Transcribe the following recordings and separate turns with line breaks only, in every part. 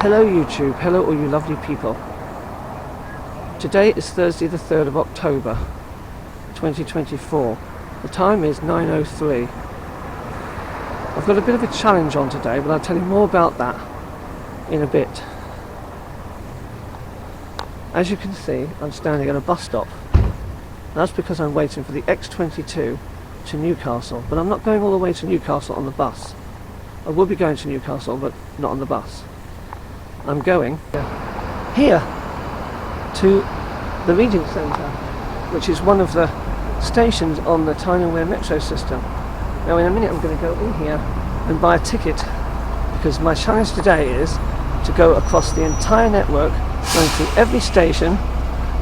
Hello YouTube, hello all you lovely people. Today is Thursday the 3rd of October 2024. The time is 9:03. I've got a bit of a challenge on today, but I'll tell you more about that in a bit. As you can see, I'm standing at a bus stop. That's because I'm waiting for the X22 to Newcastle, but I'm not going all the way to Newcastle on the bus. I will be going to Newcastle, but not on the bus. I'm going here to the Regent Centre, which is one of the stations on the Tyne metro system. Now in a minute I'm going to go in here and buy a ticket, because my challenge today is to go across the entire network, going through every station,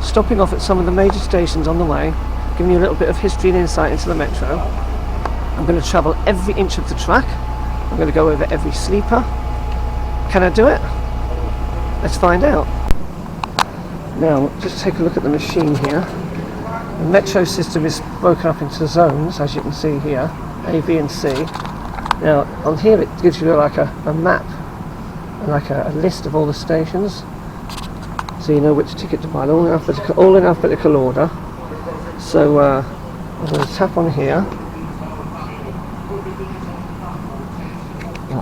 stopping off at some of the major stations on the way, giving you a little bit of history and insight into the metro. I'm going to travel every inch of the track. I'm going to go over every sleeper. Can I do it? Let's find out. Now, just take a look at the machine here. The metro system is broken up into zones, as you can see here, A, B and C. Now, on here it gives you like a map, and like a list of all the stations, so you know which ticket to buy, all in alphabetical order. So, I'm going to tap on here.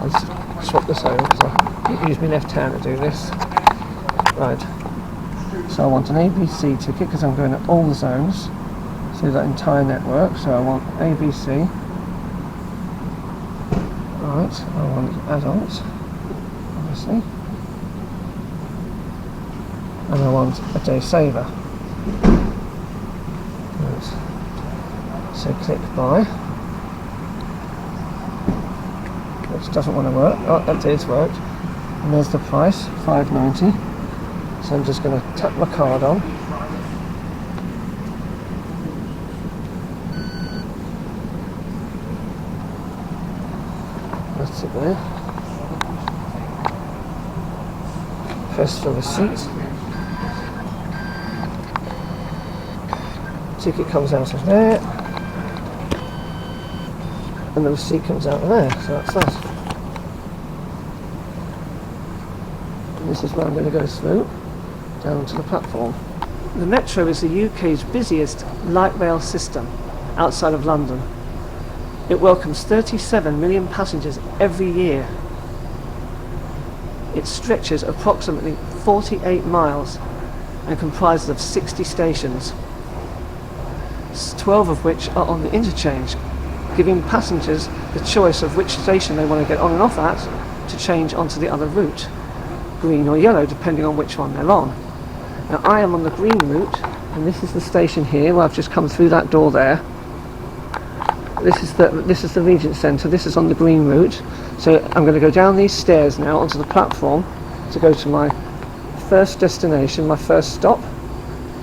Let's swap this over, because I use my left hand to do this. Right, so I want an ABC ticket because I'm going to all the zones, so that entire network. So I want ABC. Right, I want adults, obviously, and I want a day saver. Right. So click buy, which doesn't want to work. Oh, that did work. And there's the price, £5.90. So I'm just going to tap my card on. That's it there. Press the receipt. Ticket comes out of there. And the receipt comes out of there. So that's that. And this is where I'm going to go through, down to the platform. The metro is the UK's busiest light rail system outside of London. It welcomes 37 million passengers every year. It stretches approximately 48 miles and comprises of 60 stations, 12 of which are on the interchange, giving passengers the choice of which station they want to get on and off at to change onto the other route, green or yellow, depending on which one they're on. Now I am on the green route, and this is the station here where I've just come through that door there. This is the Regent Centre. This is on the green route. So I'm going to go down these stairs now onto the platform to go to my first destination, my first stop,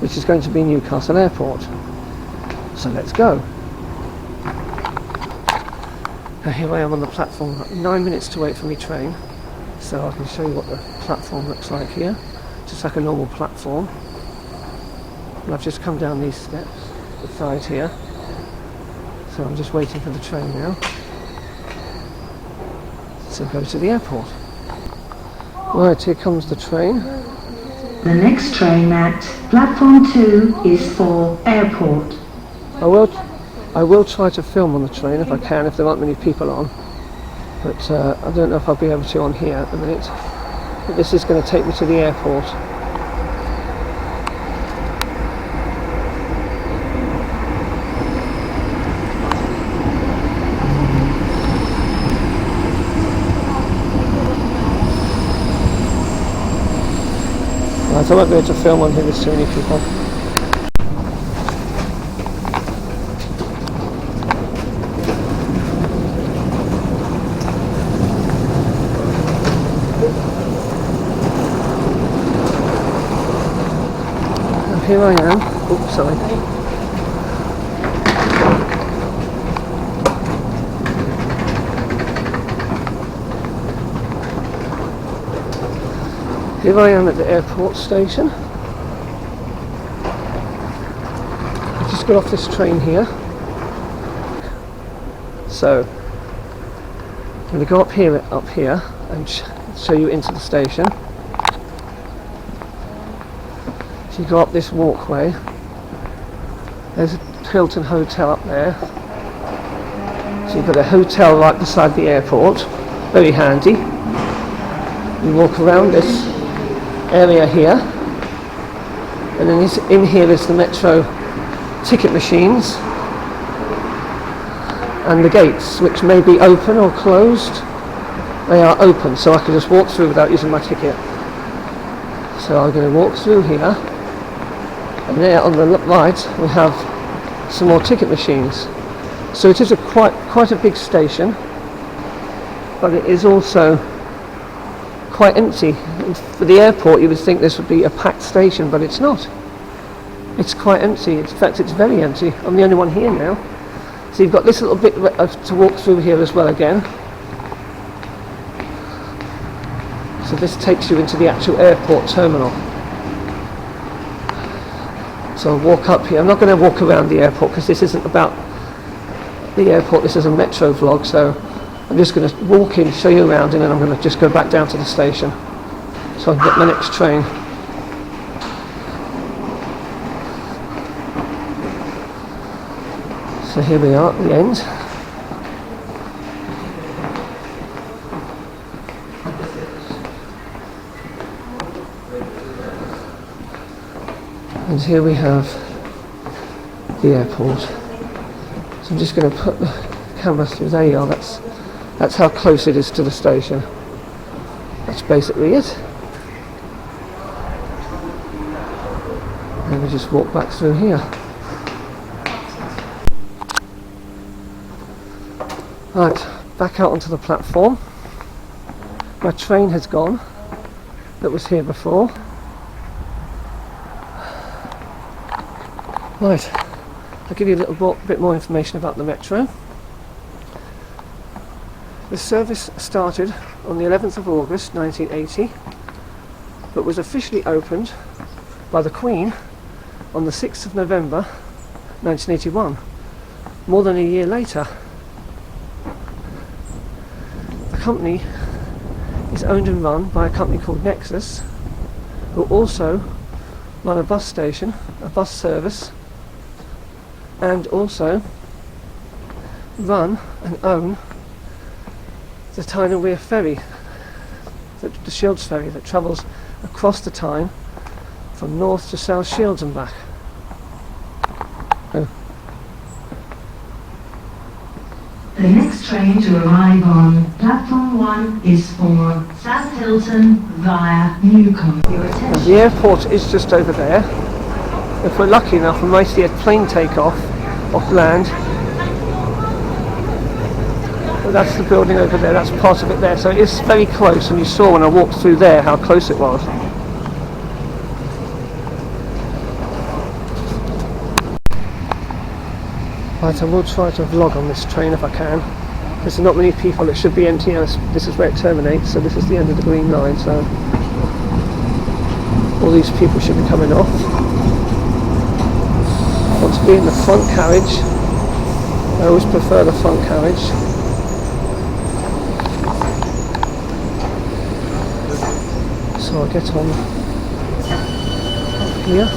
which is going to be Newcastle Airport. So let's go. Now here I am on the platform. 9 minutes to wait for my train, so I can show you what the platform looks like here. Just like a normal platform. And I've just come down these steps, the side here. So I'm just waiting for the train now to go to the airport. Right, here comes the train.
The next train at platform 2 is for airport.
I will try to film on the train if I can, if there aren't many people on. But I don't know if I'll be able to on here at the minute. But this is going to take me to the airport. Right, I won't be able to film on here, there's too many people. Here I am. Oops, sorry. Here I am at the airport station. I just got off this train here. So I'm going to go up here and show you into the station. So you go up this walkway. There's a Hilton Hotel up there. So you've got a hotel right beside the airport. Very handy. You walk around this area here, and then in here is the metro ticket machines and the gates, which may be open or closed. They are open, so I can just walk through without using my ticket. So I'm going to walk through here, and there on the right we have some more ticket machines. So it is quite a big station, but it is also quite empty. For the airport you would think this would be a packed station, but it's not. It's quite empty. In fact, it's very empty. I'm the only one here now. So you've got this little bit to walk through here as well again. So this takes you into the actual airport terminal. So I'll walk up here. I'm not going to walk around the airport because this isn't about the airport. This is a metro vlog, so I'm just going to walk in, show you around, and then I'm going to just go back down to the station so I can get my next train. So here we are at the end. And here we have the airport. So I'm just going to put the camera through. There you are. That's how close it is to the station. That's basically it. And we just walk back through here. Right, back out onto the platform. My train has gone, that was here before. Right, I'll give you a little bit more information about the metro. The service started on the 11th of August 1980, but was officially opened by the Queen on the 6th of November 1981, more than a year later. The company is owned and run by a company called Nexus, who also run a bus station, a bus service, and also run and own the Tyne ferry, the Shields ferry that travels across the Tyne from North to South Shields and back.
The next train to arrive on platform 1 is for South Hilton via Newcombe. Your attention.
The airport is just over there. If we're lucky enough, we might see a plane take off land. But that's the building over there, that's part of it there. So it is very close, and you saw when I walked through there how close it was. Right, I will try to vlog on this train if I can. There's not many people, it should be empty, and this is where it terminates, so this is the end of the green line, so all these people should be coming off. I want to be in the front carriage. I always prefer the front carriage. So I'll get on up here.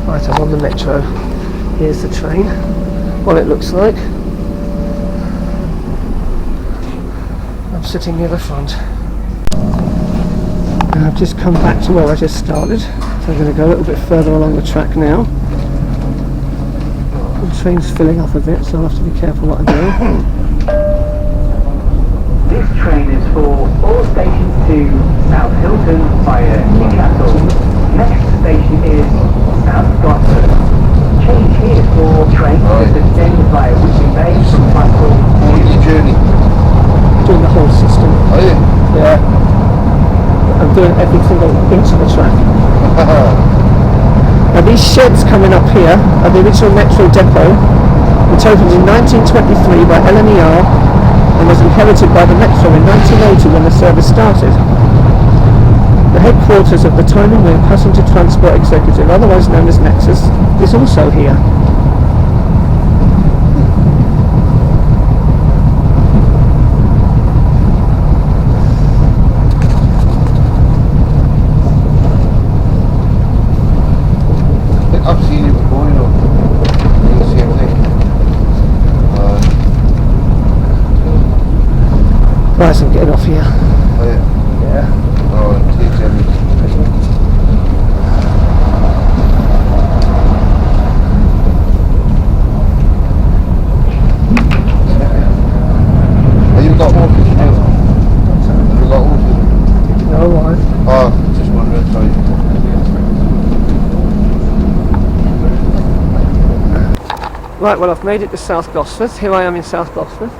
Right, I'm on the metro. Here's the train, what it looks like. I'm sitting near the front. And I've just come back to where I just started, so I'm going to go a little bit further along the track now. The train's filling up a bit, so I'll have to be careful what I do.
This train is for all stations to South Hilton via Newcastle. Next station is South Gloucester. Change here for trains to James via Whitby Bay from platform.
What's your journey?
Doing the whole system.
Are you?
Yeah. I'm doing every single inch of the track. Now these sheds coming up here are the original metro depot. In It opened in 1923 by LNER and was inherited by the Metro in 1980 when the service started. The headquarters of the Tyne Passenger Transport Executive, otherwise known as Nexus, is also here.
I've seen it before, you know. The same thing.
Right, so I'm getting off here.
Oh yeah.
Yeah.
Oh, it takes everything. Have you got autism? Have you got autism?
No, why?
Oh, just wondering, sorry.
Right, well, I've made it to South Gosforth. Here I am in South Gosforth.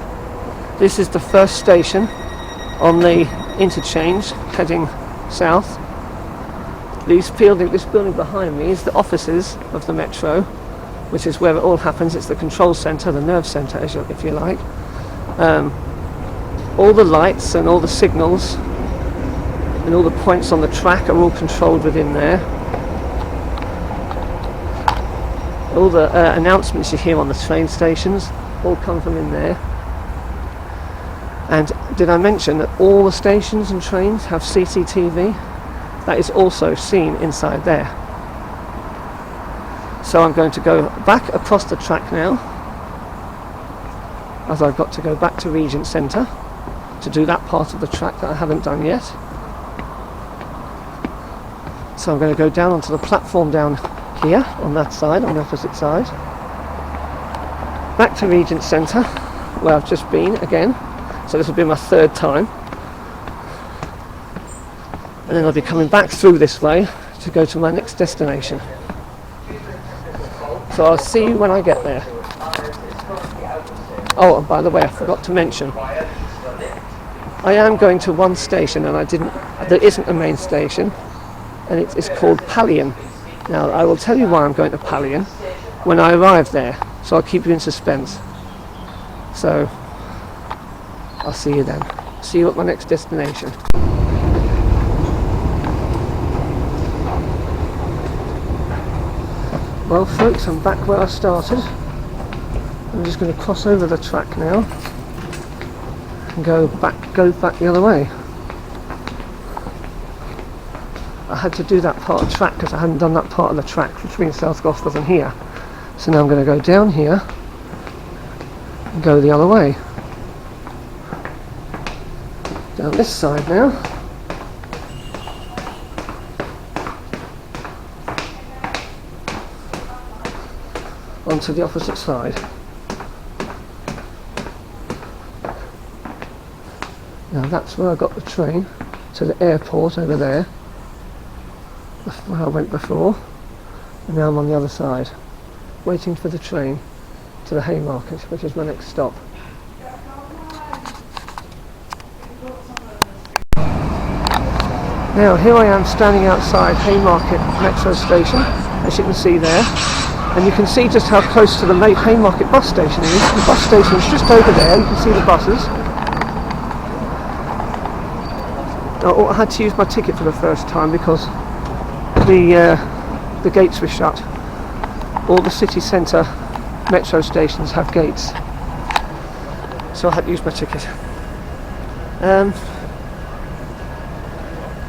This is the first station on the interchange heading south. This building behind me is the offices of the Metro, which is where it all happens. It's the control centre, the nerve centre, if you like. All the lights and all the signals and all the points on the track are all controlled within there. All the announcements you hear on the train stations all come from in there. And did I mention that all the stations and trains have CCTV? That is also seen inside there. So I'm going to go back across the track now, as I've got to go back to Regent Centre to do that part of the track that I haven't done yet. So I'm going to go down onto the platform down here on that side, on the opposite side, back to Regent Centre where I've just been again, so this will be my third time, and then I'll be coming back through this way to go to my next destination. So I'll see you when I get there. Oh, and by the way, I forgot to mention, I am going to one station and there isn't a main station, and it's called Pallion. Now, I will tell you why I'm going to Pallion when I arrive there, so I'll keep you in suspense. So, I'll see you then. See you at my next destination. Well, folks, I'm back where I started. I'm just going to cross over the track now and go back the other way. I had to do that part of the track because I hadn't done that part of the track between South Gosforth and here. So now I'm going to go down here and go the other way. Down this side now. Onto the opposite side. Now that's where I got the train to the airport over there. Where I went before, and now I'm on the other side, waiting for the train to the Haymarket, which is my next stop. Now here I am standing outside Haymarket Metro station, as you can see there, and you can see just how close to the Haymarket bus station it is. The bus station is just over there, you can see the buses. Now, I had to use my ticket for the first time because the gates were shut. All the city centre metro stations have gates, so I had to use my ticket.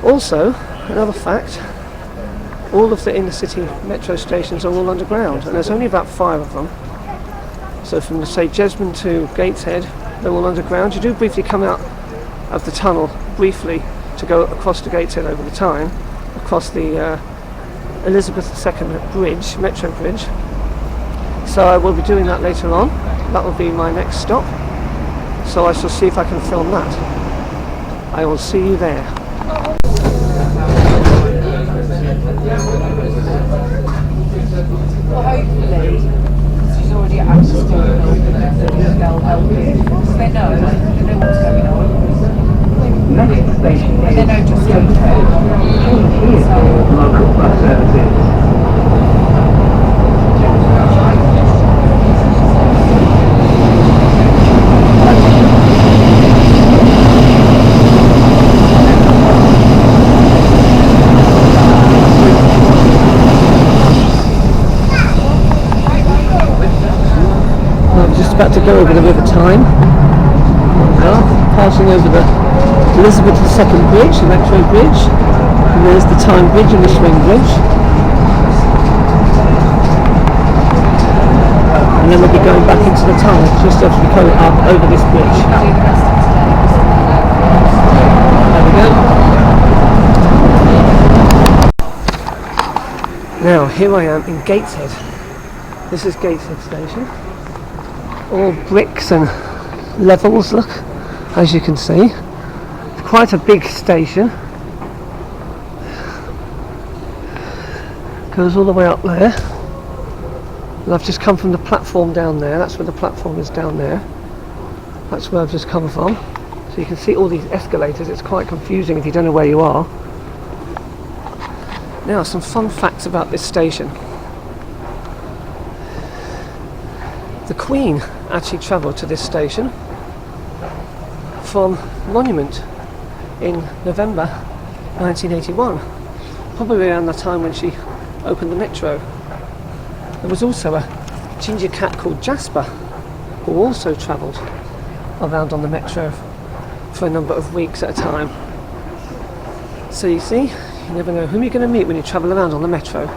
Also, another fact, all of the inner city metro stations are all underground, and there's only about 5 of them. So from, say, Jesmond to Gateshead, they're all underground. You do briefly come out of the tunnel briefly to go across to Gateshead over the Tyne, across the Elizabeth II bridge, Metro Bridge. So I will be doing that later on. That will be my next stop. So I shall see if I can film that. I will see you there.
Well, hopefully, she's already access to it, they'll help you. Because they know what's going on.
Next station
And they know just
Gateshead. Change here for local bus services.
about to go over the River Tyne. Now, passing over the Elizabeth II Bridge, the Metro Bridge, and there's the Tyne Bridge and the Swing Bridge. And then we'll be going back into the tunnel just as we go up over this bridge.
Do the rest of today.
There we go. Now, here I am in Gateshead. This is Gateshead Station. All bricks and levels, look, as you can see. It's quite a big station. Goes all the way up there. And I've just come from the platform down there. That's where the platform is down there. That's where I've just come from. So you can see all these escalators. It's quite confusing if you don't know where you are. Now, some fun facts about this station. The Queen actually travelled to this station from Monument in November 1981, probably around the time when she opened the Metro. There was also a ginger cat called Jasper who also travelled around on the Metro for a number of weeks at a time. So you see, you never know whom you're going to meet when you travel around on the Metro.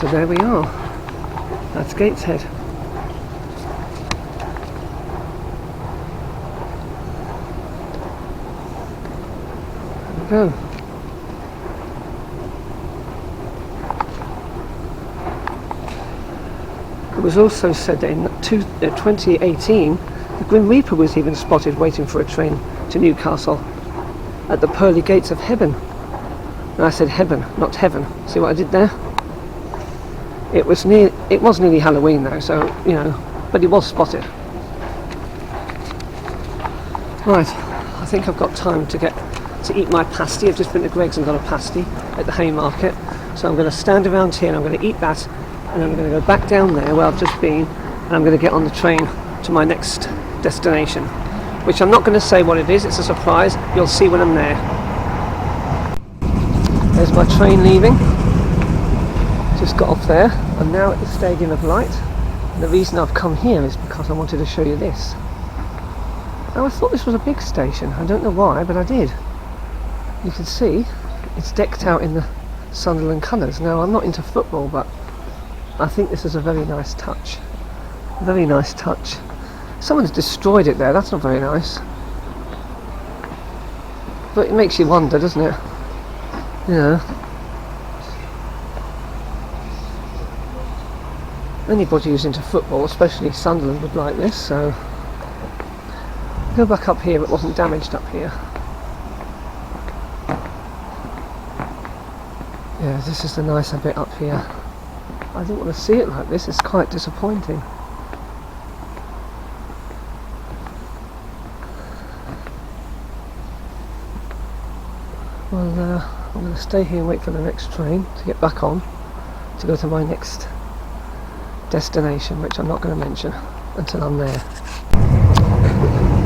So there we are. That's Gateshead. There we go. It was also said that in 2018, the Grim Reaper was even spotted waiting for a train to Newcastle at the pearly gates of heaven. And I said heaven, not heaven. See what I did there? It was nearly Halloween though, so you know, but he was spotted. Right, I think I've got time to eat my pasty. I've just been to Greggs and got a pasty at the Haymarket, so I'm going to stand around here and I'm going to eat that, and I'm going to go back down there where I've just been, and I'm going to get on the train to my next destination, which I'm not going to say what it is. It's a surprise. You'll see when I'm there. There's my train leaving. Just got off there. I'm now at the Stadium of Light, and the reason I've come here is because I wanted to show you this. Now, I thought this was a big station. I don't know why, but I did. You can see it's decked out in the Sunderland colours. Now, I'm not into football, but I think this is a very nice touch. Very nice touch. Someone's destroyed it there. That's not very nice. But it makes you wonder, doesn't it? You know. Anybody who's into football, especially Sunderland, would like this, so go back up here. It wasn't damaged up here. Yeah, this is the nicer bit up here. I didn't want to see it like this. It's quite disappointing. Well, I'm going to stay here and wait for the next train to get back on to go to my next destination, which I'm not going to mention until I'm there.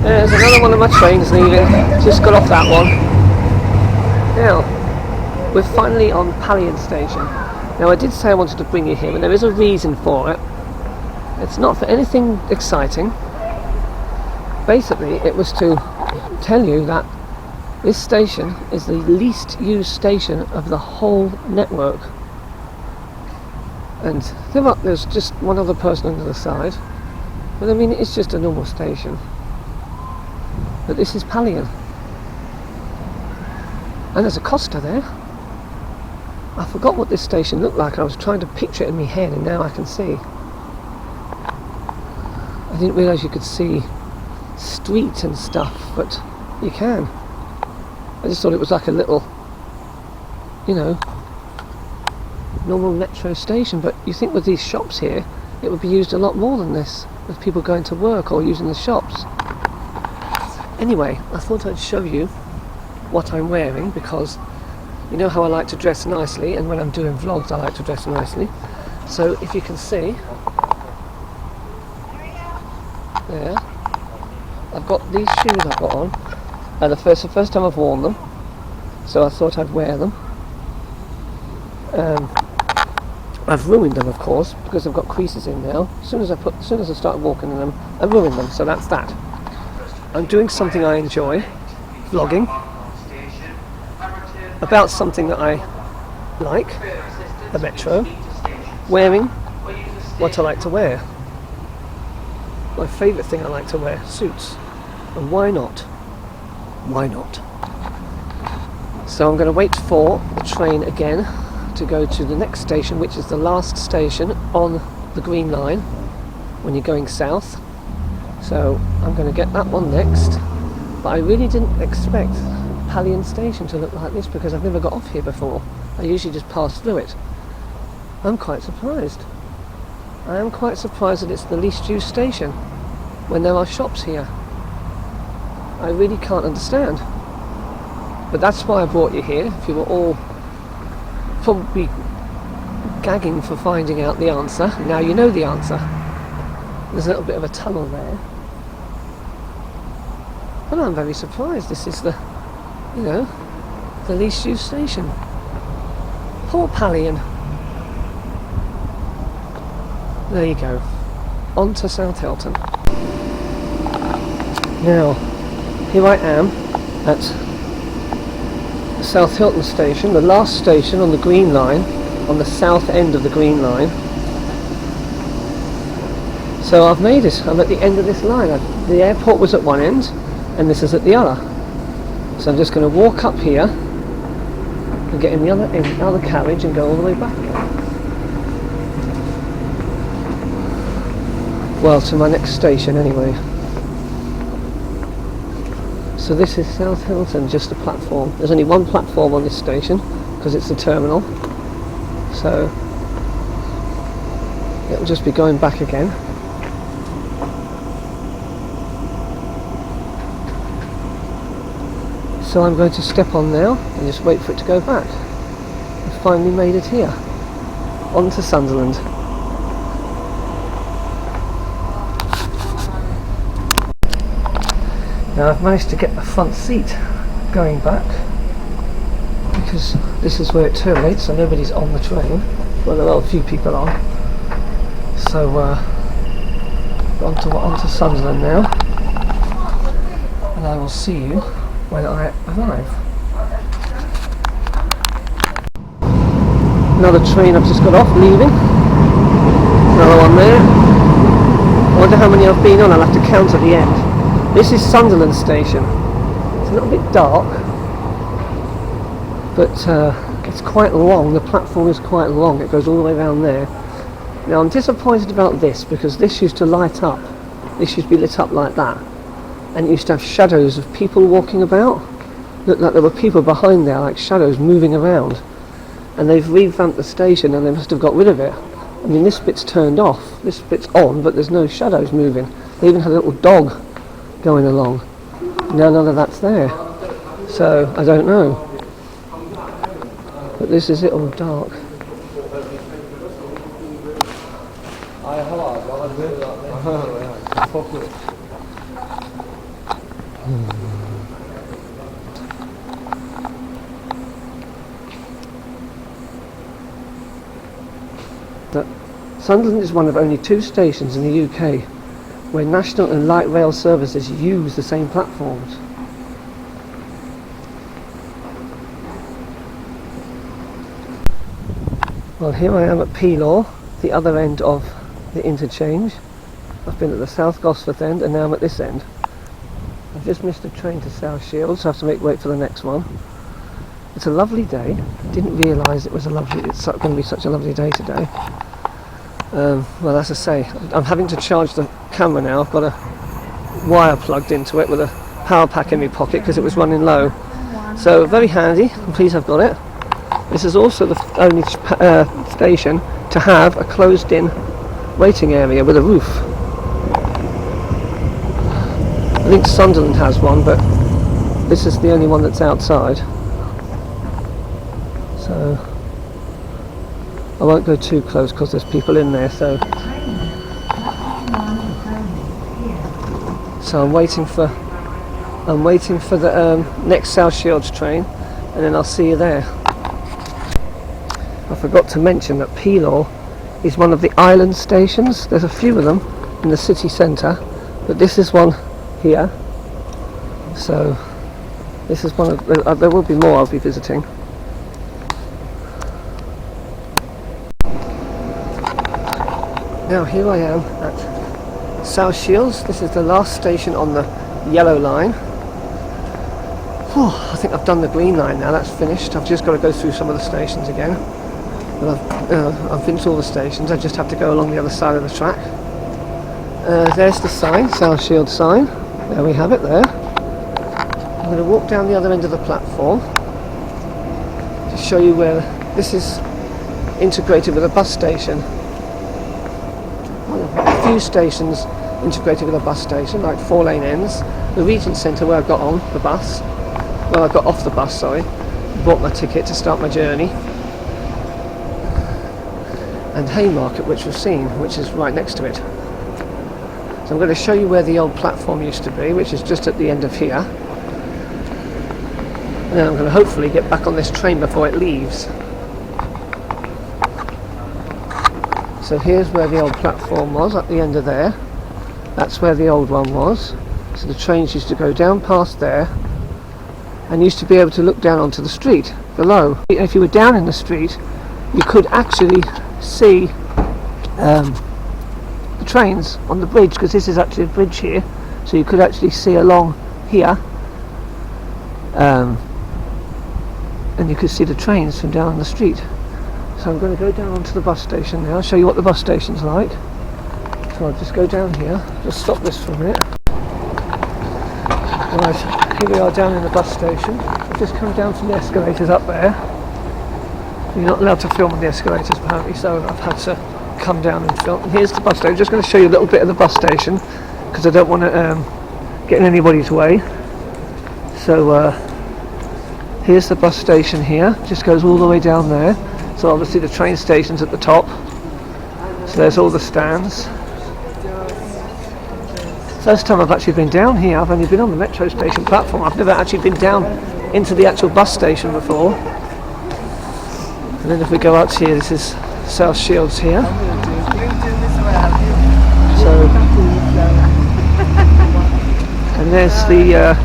There's another one of my trains leaving. Just got off that one. Now, we're finally on Pallion Station. Now, I did say I wanted to bring you here, and there is a reason for it. It's not for anything exciting. Basically, it was to tell you that this station is the least used station of the whole network. And there's just one other person on the other side, but I mean, it's just a normal station. But this is Pallion, and there's a Costa there. I forgot what this station looked like. I was trying to picture it in my head, and now I can see. I didn't realise you could see streets and stuff, but you can. I just thought it was like a little, you know, normal metro station, but you think with these shops here it would be used a lot more than this, with people going to work or using the shops. Anyway, I thought I'd show you what I'm wearing, because you know how I like to dress nicely, and when I'm doing vlogs I like to dress nicely. So if you can see there, I've got these shoes I've got on, and the first time I've worn them, so I thought I'd wear them. I've ruined them, of course, because I've got creases in now. As soon as I start walking in them, I ruin them. So that's that. I'm doing something I enjoy, vlogging, about something that I like, the metro, wearing what I like to wear. My favourite thing I like to wear, suits. And why not? Why not? So I'm going to wait for the train again to go to the next station, which is the last station on the Green Line when you're going south. So I'm going to get that one next. But I really didn't expect Palion Station to look like this because I've never got off here before. I usually just pass through it. I'm quite surprised. I am quite surprised that it's the least used station when there are shops here. I really can't understand. But that's why I brought you here. If you were all probably gagging for finding out the answer, now you know the answer. There's a little bit of a tunnel there. But I'm very surprised this is the, you know, the least used station. Poor Palion. There you go. On to South Hilton. Now, here I am at the South Hilton station, the last station on the Green Line, on the south end of the Green Line. So I've made it. I'm at the end of this line. The airport was at one end, and this is at the other. So I'm just going to walk up here and get in the other carriage and go all the way back again. Well, to my next station anyway. So this is South Hilton, just a platform. There's only one platform on this station because it's the terminal. So it'll just be going back again. So I'm going to step on now and just wait for it to go back. I've finally made it here. On to Sunderland. Now I've managed to get the front seat going back because this is where it terminates, so nobody's on the train. Well, there are a few people on. So onto Sunderland now, and I will see you when I arrive. Another train I've just got off, leaving. Another one there. I wonder how many I've been on. I'll have to count at the end. This is Sunderland Station. It's a little bit dark, but it's quite long. The platform is quite long. It goes all the way around there. Now I'm disappointed about this because this used to light up. This used to be lit up like that, and it used to have shadows of people walking about. Looked like there were people behind there, like shadows moving around. And they've revamped the station, and they must have got rid of it. I mean, this bit's turned off. This bit's on, but there's no shadows moving. They even had a little dog going along. Now none of that's there. So I don't know. But this is it all dark. Sunderland is one of only 2 stations in the UK where national and light rail services use the same platforms. Well, here I am at Pelaw, the other end of the interchange. I've been at the South Gosforth end and now I'm at this end. I've just missed a train to South Shields, so I have to wait for the next one. It's a lovely day. I didn't realise it's going to be such a lovely day today. Well, as I say, I'm having to charge the camera now. I've got a wire plugged into it with a power pack in my pocket because it was running low. So very handy. I'm pleased I've got it. This is also the only station to have a closed-in waiting area with a roof. I think Sunderland has one, but this is the only one that's outside. So I won't go too close because there's people in there. So I'm waiting for the next South Shields train, and then I'll see you there. I forgot to mention that Pelaw is one of the island stations. There's a few of them in the city centre, but this is one here. So this is one of there will be more I'll be visiting. Now here I am at South Shields. This is the last station on the yellow line. I think I've done the green line now, that's finished. I've just got to go through some of the stations again. But I've been to all the stations, I just have to go along the other side of the track. There's the sign, South Shields sign. There we have it there. I'm going to walk down the other end of the platform to show you where this is integrated with a bus station. A few stations integrated with a bus station, like 4-lane ends. The Regent Centre where I got on the bus. Well, I got off the bus, sorry. Bought my ticket to start my journey. And Haymarket, which we've seen, which is right next to it. So I'm going to show you where the old platform used to be, which is just at the end of here. And then I'm going to hopefully get back on this train before it leaves. So here's where the old platform was, at the end of there. That's where the old one was. So the trains used to go down past there and used to be able to look down onto the street below. If you were down in the street, you could actually see the trains on the bridge, because this is actually a bridge here, so you could actually see along here, and you could see the trains from down the street. So I'm going to go down onto the bus station now, show you what the bus station's like. So I'll just go down here, just stop this for a minute. Right, here we are down in the bus station. I've just come down from the escalators up there. You're not allowed to film on the escalators apparently, so I've had to come down and film. And here's the bus station. I'm just going to show you a little bit of the bus station because I don't want to get in anybody's way. So here's the bus station here. It just goes all the way down there. So obviously the train station's at the top. So there's all the stands. First time I've actually been down here. I've only been on the metro station platform. I've never actually been down into the actual bus station before. And then if we go out here, this is South Shields here. So, and there's the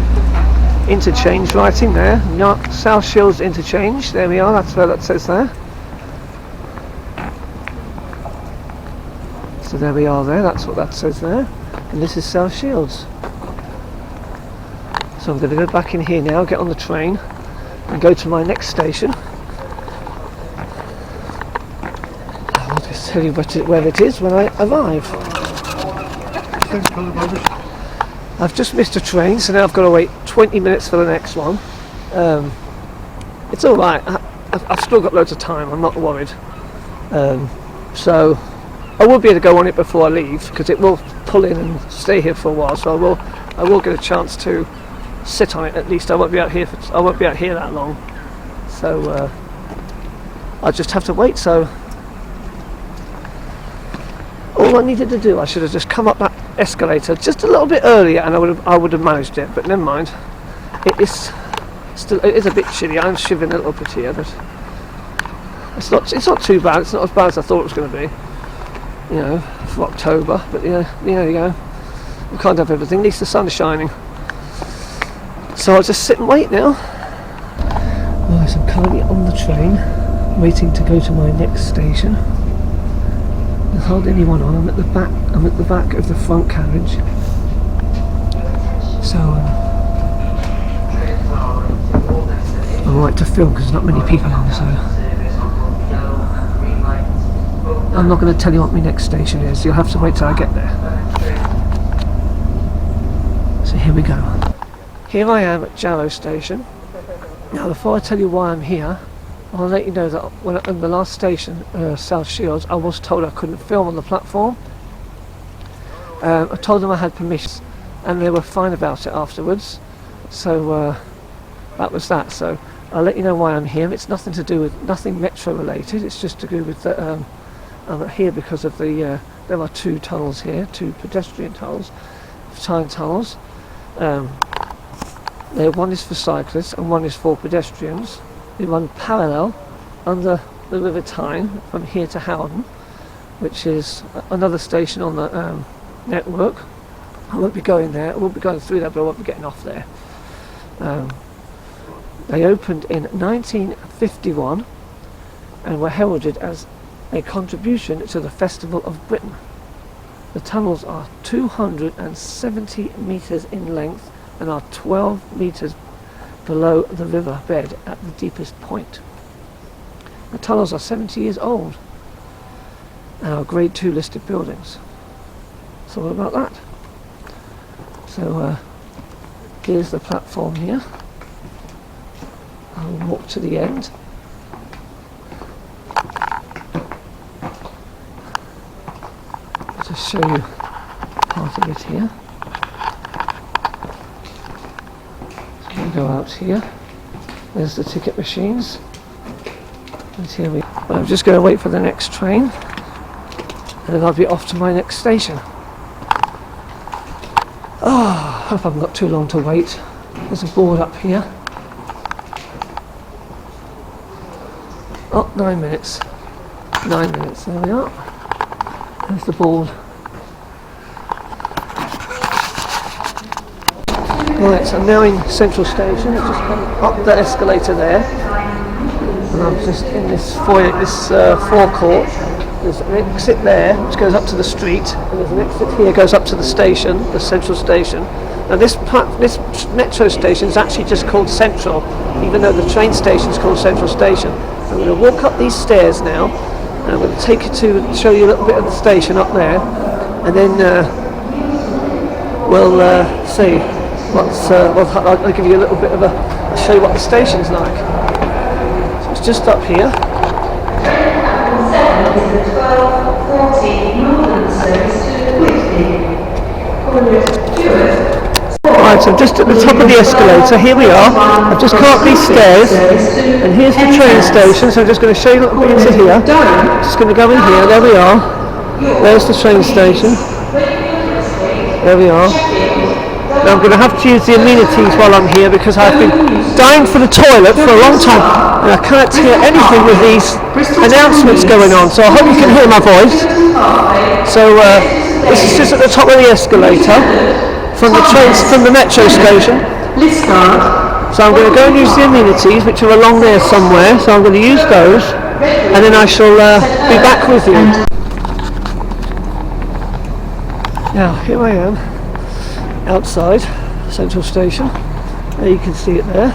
interchange writing there. South Shields interchange. There we are. That's where that says there. So there we are there. That's what that says there. And this is South Shields. So I'm going to go back in here now, get on the train and go to my next station. I'll just tell you where it is when I arrive. I've just missed a train, so now I've got to wait 20 minutes for the next one. It's alright, I've still got loads of time, I'm not worried. So I will be able to go on it before I leave, because it will pull in and stay here for a while, so I will get a chance to sit on it at least. I won't be out here that long, so I'll just have to wait. So all I needed to do, I should have just come up that escalator just a little bit earlier, and I would have managed it. But never mind. It is a bit chilly. I'm shivering a little bit here, but it's not too bad. It's not as bad as I thought it was going to be. You know, for October, but there you go. We can't have everything. At least the sun is shining. So I'll just sit and wait now. Right, so I'm currently on the train, waiting to go to my next station. There's hardly anyone on. I'm at the back of the front carriage. So I'm right to film because there's not many people on. So I'm not going to tell you what my next station is. You'll have to wait till I get there. So here we go. Here I am at Jarrow Station. Now before I tell you why I'm here, I'll let you know that when at the last station, South Shields, I was told I couldn't film on the platform. I told them I had permission and they were fine about it afterwards. So that was that. So I'll let you know why I'm here. It's nothing metro related, it's just to do with the I'm here because of the there are two tunnels here, two pedestrian tunnels, Tyne tunnels. One is for cyclists and one is for pedestrians. They run parallel under the River Tyne from here to Howden, which is another station on the network. I won't be going there, I won't be going through there, but I won't be getting off there. They opened in 1951 and were heralded as a contribution to the Festival of Britain. The tunnels are 270 metres in length and are 12 metres below the river bed at the deepest point. The tunnels are 70 years old and are Grade 2 listed buildings. So what about that? So here's the platform here. I'll walk to the end. I'll just show you part of it here. So we go out here. There's the ticket machines. And here we. Well, I'm just going to wait for the next train, and then I'll be off to my next station. Oh, I hope I've got too long to wait. There's a board up here. Oh, 9 minutes. 9 minutes, there we are. There's the board. Right, so I'm now in Central Station. I've just come up the escalator there. And I'm just in this foyer, this forecourt. There's an exit there which goes up to the street, and there's an exit here goes up to the station, the Central Station. Now this metro station is actually just called Central, even though the train station is called Central Station. I'm going to walk up these stairs now, and I'm going to take you to show you a little bit of the station up there, and then we'll see what's. I'll give you a little bit of I'll show you what the station's like. So it's just up here. Right, so just at the top of the escalator, here we are. I've just come up these stairs, and here's the train station, so I'm just going to show you a little bit into here. Just going to go in here, there we are. There's the train station. There we are. Now I'm going to have to use the amenities while I'm here because I've been dying for the toilet for a long time and I can't hear anything with these announcements going on, so I hope you can hear my voice. So this is just at the top of the escalator from the metro station. So I'm going to go and use the amenities which are along there somewhere, so I'm going to use those and then I shall be back with you. Now here I am outside Central Station. There you can see it there.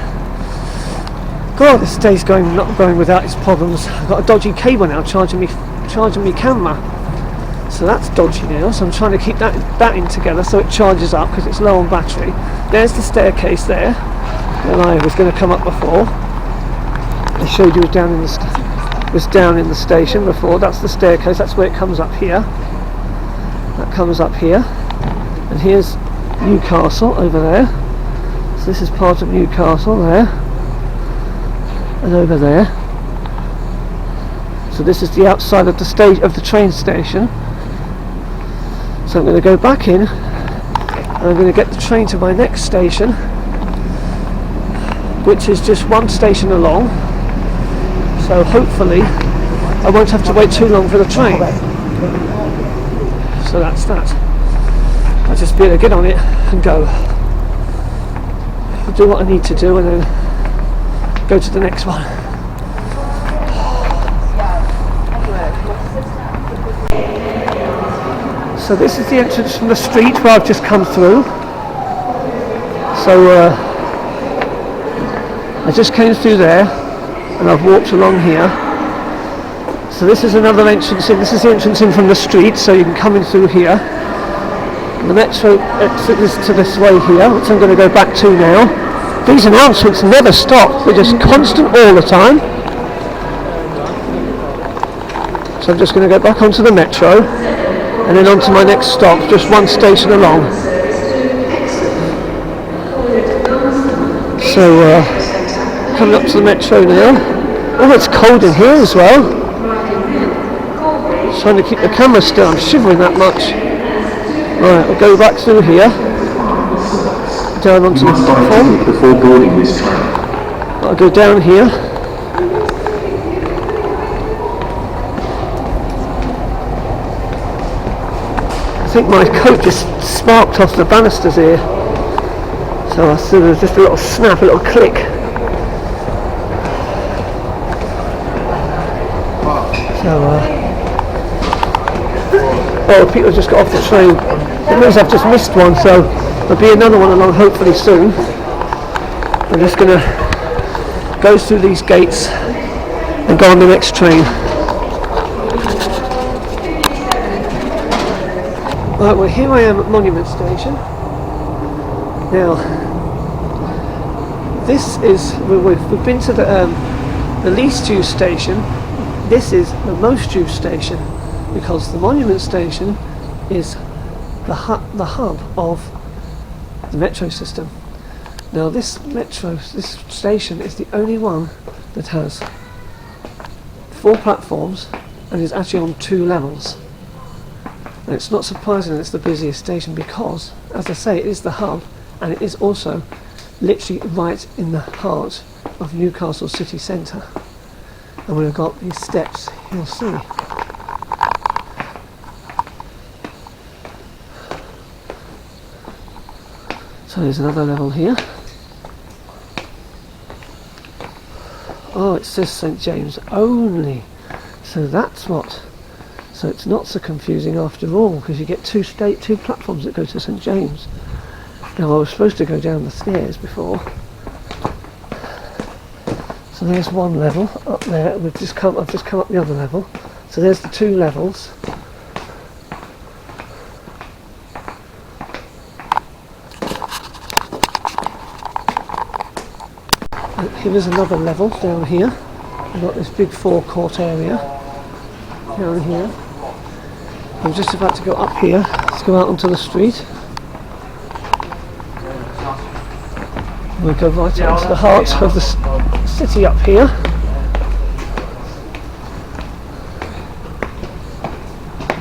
God, this day's not going without its problems. I've got a dodgy cable now charging me camera, so that's dodgy now. So I'm trying to keep that in together so it charges up because it's low on battery. There's the staircase there that I was going to come up before. I showed you was down in the station before. That's the staircase. That's where it comes up here. That comes up here, and here's Newcastle over there. So this is part of Newcastle there and over there. So this is the outside of the train station. So I'm going to go back in and I'm going to get the train to my next station, which is just one station along. So hopefully I won't have to wait too long for the train. So that's that. I'll just be able to get on it and go. I'll do what I need to do and then go to the next one. So this is the entrance from the street where I've just come through. So I just came through there and I've walked along here. So this is another entrance in. This is the entrance in from the street, so you can come in through here. The metro exit is to this way here, which I'm going to go back to now. These announcements never stop, they're just constant all the time. So I'm just going to go back onto the metro and then onto my next stop, just one station along. So coming up to the metro now. Oh, it's cold in here as well. Trying to keep the camera still, I'm shivering that much. Right, we'll go back through here, down onto the platform.
Before boarding this train.
I'll go down here. think my coat just sparked off the banisters here. So I saw there was just a little snap, a little click. So, oh, people just got off the train. It means I've just missed one, so there'll be another one along hopefully soon. I'm just going to go through these gates and go on the next train. Right, well here I am at Monument Station. Now, this is, we've been to the least used station. This is the most used station because the Monument Station is the hub of the metro system. Now this station is the only one that has 4 platforms and is actually on 2 levels. And it's not surprising that it's the busiest station because, as I say, it is the hub and it is also literally right in the heart of Newcastle city centre. And when I've got these steps, you'll see. So there's another level here. Oh, it says St James only. So that's what. So it's not so confusing after all, because you get two platforms that go to St James. Now I was supposed to go down the stairs before. So there's one level up there. I've just come up the other level. So there's the 2 levels. And here is another level down here. We've got this big forecourt area down here. I'm just about to go up here. Let's go out onto the street. We'll go right out into the heart of the city up here.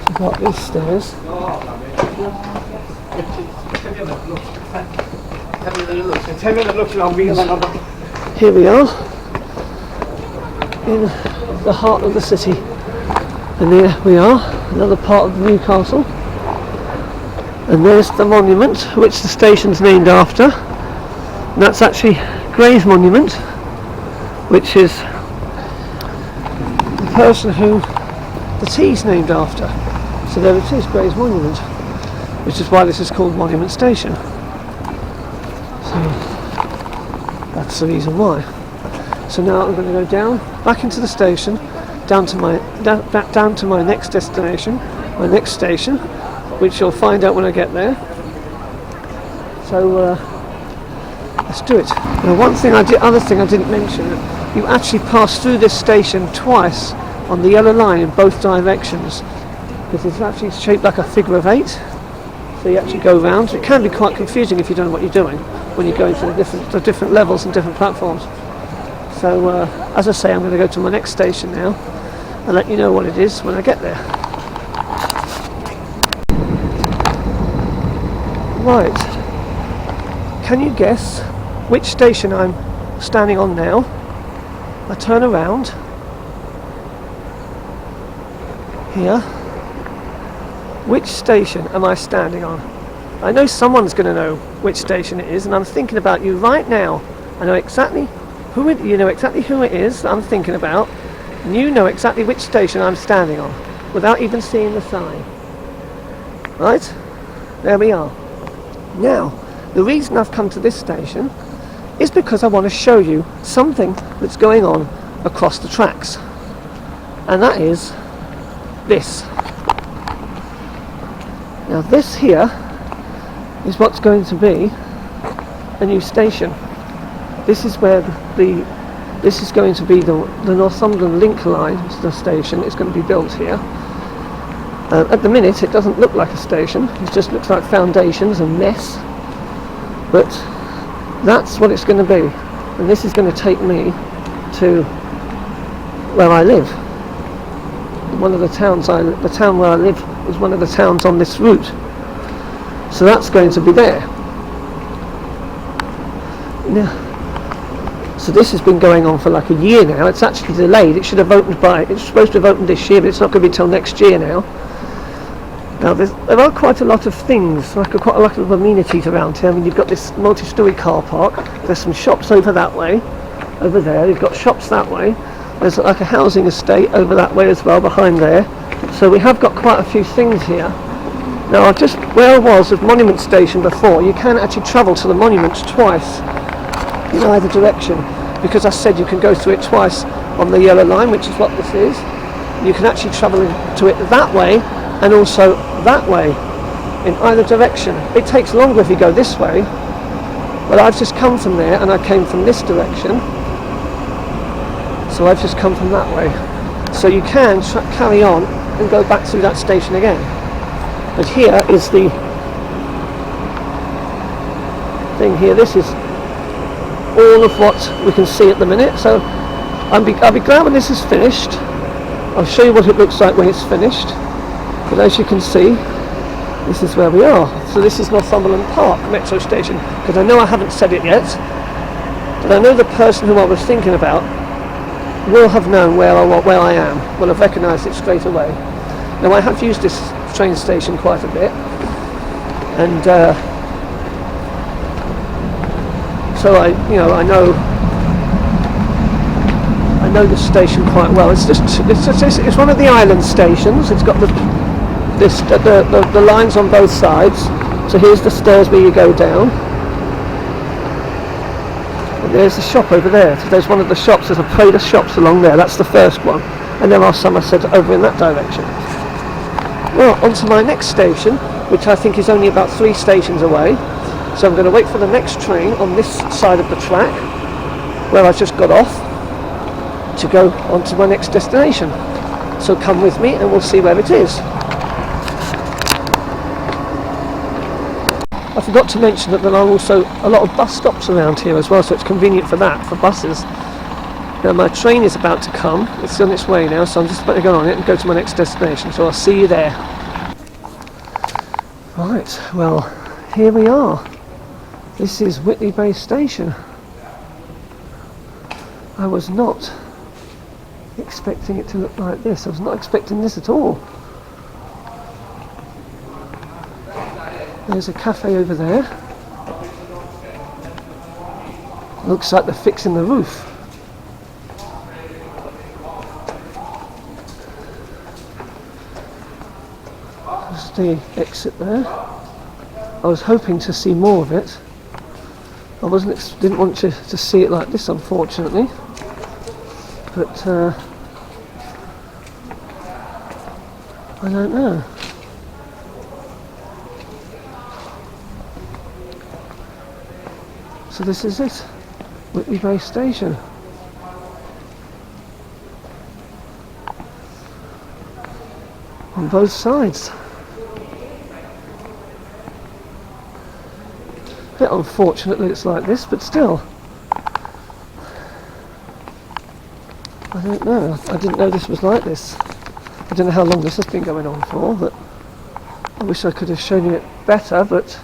We've got these stairs. Here we are in the heart of the city. And there we are, another part of Newcastle. And there's the monument, which the station's named after. And that's actually Gray's monument, which is the person who the tea's named after. So there it is, Gray's monument, which is why this is called Monument Station. So that's the reason why. So now I'm going to go down, back into the station, down to my next destination, my next station, which you'll find out when I get there. So let's do it. Now, other thing I didn't mention, you actually pass through this station twice on the yellow line in both directions, because it's actually shaped like a figure of 8. So you actually go round. It can be quite confusing if you don't know what you're doing when you go into the different levels and different platforms. So as I say, I'm going to go to my next station now and let you know what it is when I get there. Right. Can you guess which station I'm standing on now? I turn around here. Which station am I standing on? I know someone's going to know which station it is, and I'm thinking about you right now. I know exactly you know exactly who it is that I'm thinking about, and you know exactly which station I'm standing on, without even seeing the sign. Right? There we are. Now, the reason I've come to this station is because I want to show you something that's going on across the tracks. And that is this. Now this here is what's going to be a new station. This is where this is going to be the Northumberland Link Line, the station. It's going to be built here. At the minute it doesn't look like a station, it just looks like foundations and mess. But that's what it's going to be. And this is going to take me to where I live. One of the towns, the town where I live is one of the towns on this route. So that's going to be there. Now, so this has been going on for like a year now. It's actually delayed. It should have opened it's supposed to have opened this year, but it's not going to be till next year now. Now there are quite a lot of things, like quite a lot of amenities around here. I mean, you've got this multi-storey car park, there's some shops over that way, over there, you've got shops that way, there's like a housing estate over that way as well, behind there. So we have got quite a few things here. Now just where I was at Monument Station before, you can actually travel to the monuments twice in either direction, because I said you can go through it twice on the yellow line, which is what this is. You can actually travel to it that way and also that way, in either direction. It takes longer if you go this way, but I've just come from there and I came from this direction, so I've just come from that way. So you can carry on and go back through that station again. But here is the thing here. This is all of what we can see at the minute, so I'll be glad when this is finished. I'll show you what it looks like when it's finished. But as you can see, this is where we are. So this is Northumberland Park metro station, because I know I haven't said it yet, but I know the person who I was thinking about will have known where I am, will have recognised it straight away. Now I have used this train station quite a bit, and so I know the station quite well. It's one of the island stations. It's got the lines on both sides. So here's the stairs where you go down, and there's the shop over there. So there's one of the shops. There's a parade of shops along there. That's the first one, and there are some, I said, over in that direction. Well, on to my next station, which I think is only about 3 stations away. So I'm going to wait for the next train on this side of the track, where I just got off, to go on to my next destination. So come with me and we'll see where it is. I forgot to mention that there are also a lot of bus stops around here as well, so it's convenient for that, for buses. Now my train is about to come, it's on its way now, so I'm just about to go on it and go to my next destination, so I'll see you there. Right, well, here we are. This is Whitley Bay Station. I was not expecting it to look like this. I was not expecting this at all. There's a cafe over there. Looks like they're fixing the roof. There's the exit there. I was hoping to see more of it. I didn't want to see it like this, unfortunately. But I don't know. So this is it, Whitley Bay Station. On both sides. A bit unfortunate that it's like this, but still. I don't know. I didn't know this was like this. I don't know how long this has been going on for, but I wish I could have shown you it better, but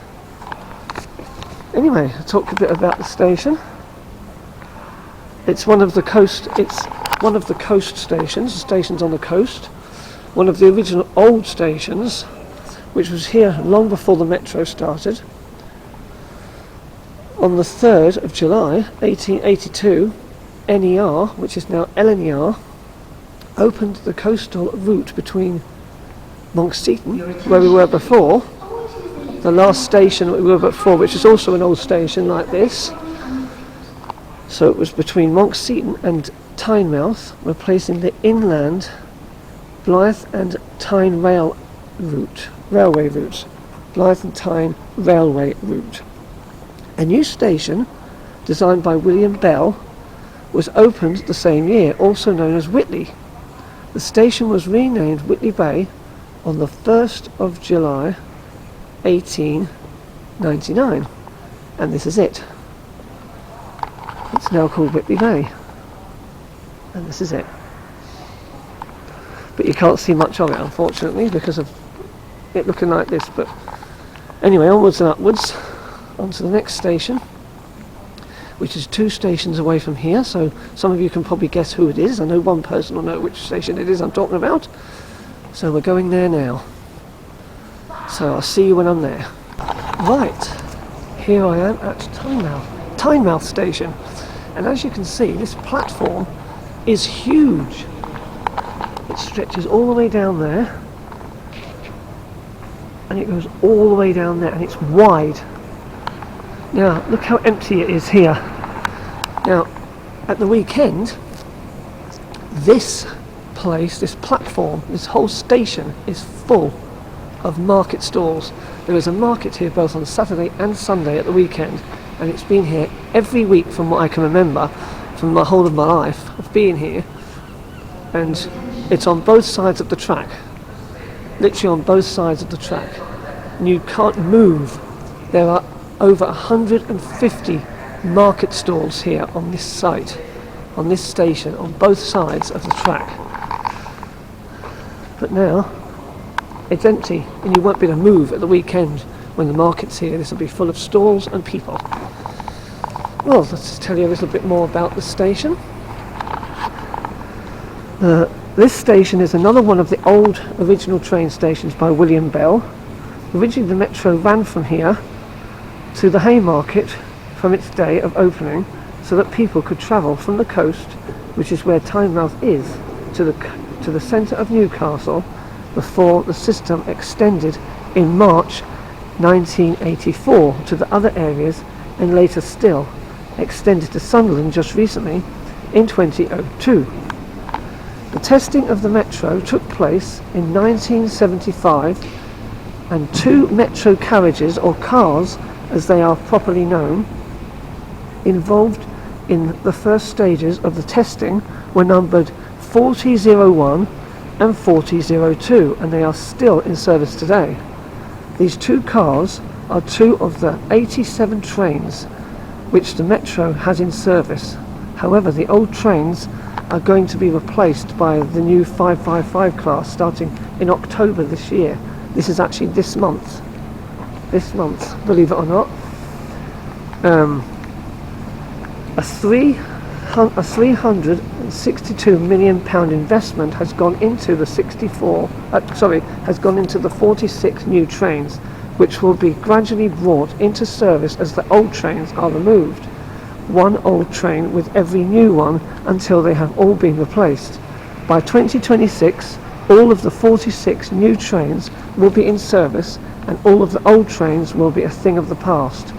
anyway, I'll talk a bit about the station. It's one of the coast stations, the station's on the coast. One of the original old stations, which was here long before the metro started. On the 3rd of July 1882, NER, which is now LNER, opened the coastal route between Monkseaton, where we were before, the last station that we were before, which is also an old station like this. So it was between Monkseaton and Tynemouth, replacing the inland Blythe and Tyne railway route. Blythe and Tyne railway route. A new station, designed by William Bell, was opened the same year, also known as Whitley. The station was renamed Whitley Bay on the 1st of July 1899, and this is it. It's now called Whitley Bay, and this is it. But you can't see much of it, unfortunately, because of it looking like this. But anyway, onwards and upwards, onto the next station, which is 2 stations away from here, so some of you can probably guess who it is. I know one person will know which station it is I'm talking about, so we're going there now. So I'll see you when I'm there. Right, here I am at Tynemouth station, and as you can see, this platform is huge. It stretches all the way down there, and it goes all the way down there, and it's wide. Now look how empty it is here. Now at the weekend, this place, this platform, this whole station is full of market stalls. There is a market here both on Saturday and Sunday at the weekend, and it's been here every week from what I can remember, from the whole of my life of being here. And it's on both sides of the track, literally on both sides of the track, and you can't move. There are over 150 market stalls here on this site, on this station, on both sides of the track. But now it's empty, and you won't be able to move at the weekend when the market's here. This will be full of stalls and people. Well, let's tell you a little bit more about the station. This station is another one of the old original train stations by William Bell. Originally the Metro ran from here to the Haymarket from its day of opening, so that people could travel from the coast, which is where Tynemouth is, to the centre of Newcastle, before the system extended in March 1984 to the other areas, and later still extended to Sunderland just recently in 2002. The testing of the Metro took place in 1975, and 2 Metro carriages, or cars as they are properly known, involved in the first stages of the testing were numbered 4001 and 4002, and they are still in service today. These 2 cars are 2 of the 87 trains which the Metro has in service. However, the old trains are going to be replaced by the new 555 class starting in October this year. This is actually this month, believe it or not. A £362 million investment has gone into the 46 new trains, which will be gradually brought into service as the old trains are removed. 1 old train with every new one until they have all been replaced. By 2026, all of the 46 new trains will be in service, and all of the old trains will be a thing of the past.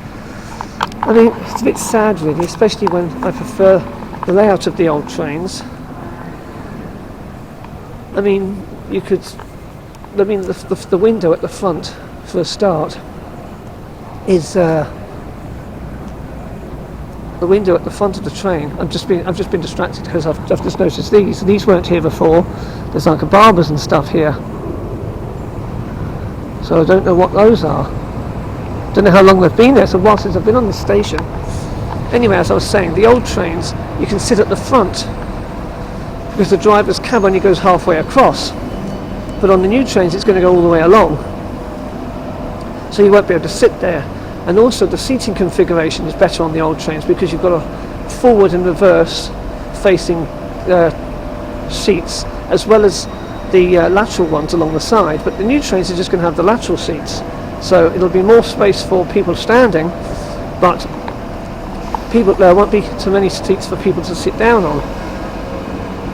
I mean, it's a bit sad really, especially when I prefer the layout of the old trains. I mean, the window at the front, for a start, is the window at the front of the train. I've just been distracted because I've just noticed these weren't here before. There's like a barbers and stuff here, so I don't know what those are. Don't know how long they've been there. It's a while since I've been on this station. Anyway, as I was saying, the old trains, you can sit at the front because the driver's cab only goes halfway across, but on the new trains it's going to go all the way along, so you won't be able to sit there. And also the seating configuration is better on the old trains because you've got a forward and reverse facing seats, as well as the lateral ones along the side. But the new trains are just going to have the lateral seats, so it'll be more space for people standing, but there won't be too many seats for people to sit down on.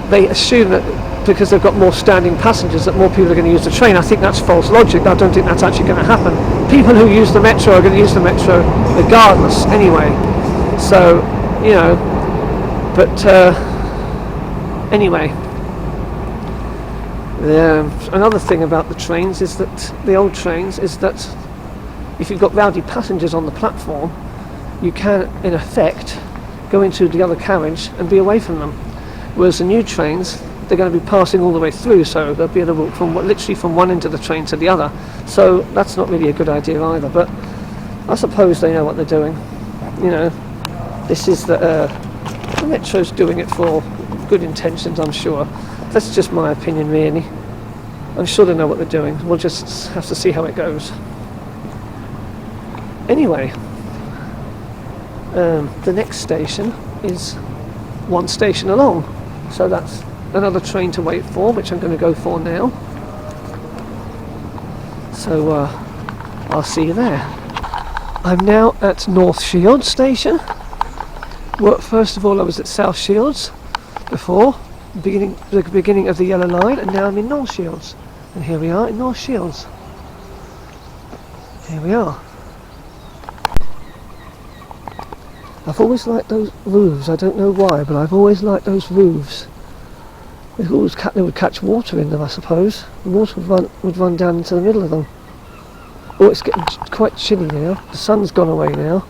They assume that because they've got more standing passengers that more people are going to use the train. I think that's false logic. I don't think that's actually going to happen. People who use the Metro are going to use the Metro regardless anyway. So, you know, but anyway, another thing about the trains is that the old trains is that if you've got rowdy passengers on the platform, you can in effect go into the other carriage and be away from them, whereas the new trains, they're going to be passing all the way through, so they'll be able to walk literally from one end of the train to the other. So that's not really a good idea either, but I suppose they know what they're doing. You know, this is the Metro's doing it for good intentions, I'm sure. That's just my opinion really. I'm sure they know what they're doing. We'll just have to see how it goes. Anyway, the next station is 1 station along, so that's another train to wait for, which I'm going to go for now. So I'll see you there. I'm now at North Shields station. Well, first of all I was at South Shields before, the beginning of the yellow line, and now I'm in North Shields. And here we are in North Shields. Here we are. I've always liked those roofs, I don't know why, but I've always liked those roofs. They would catch water in them, I suppose. The water would run down into the middle of them. Oh, it's getting quite chilly now. The sun's gone away now.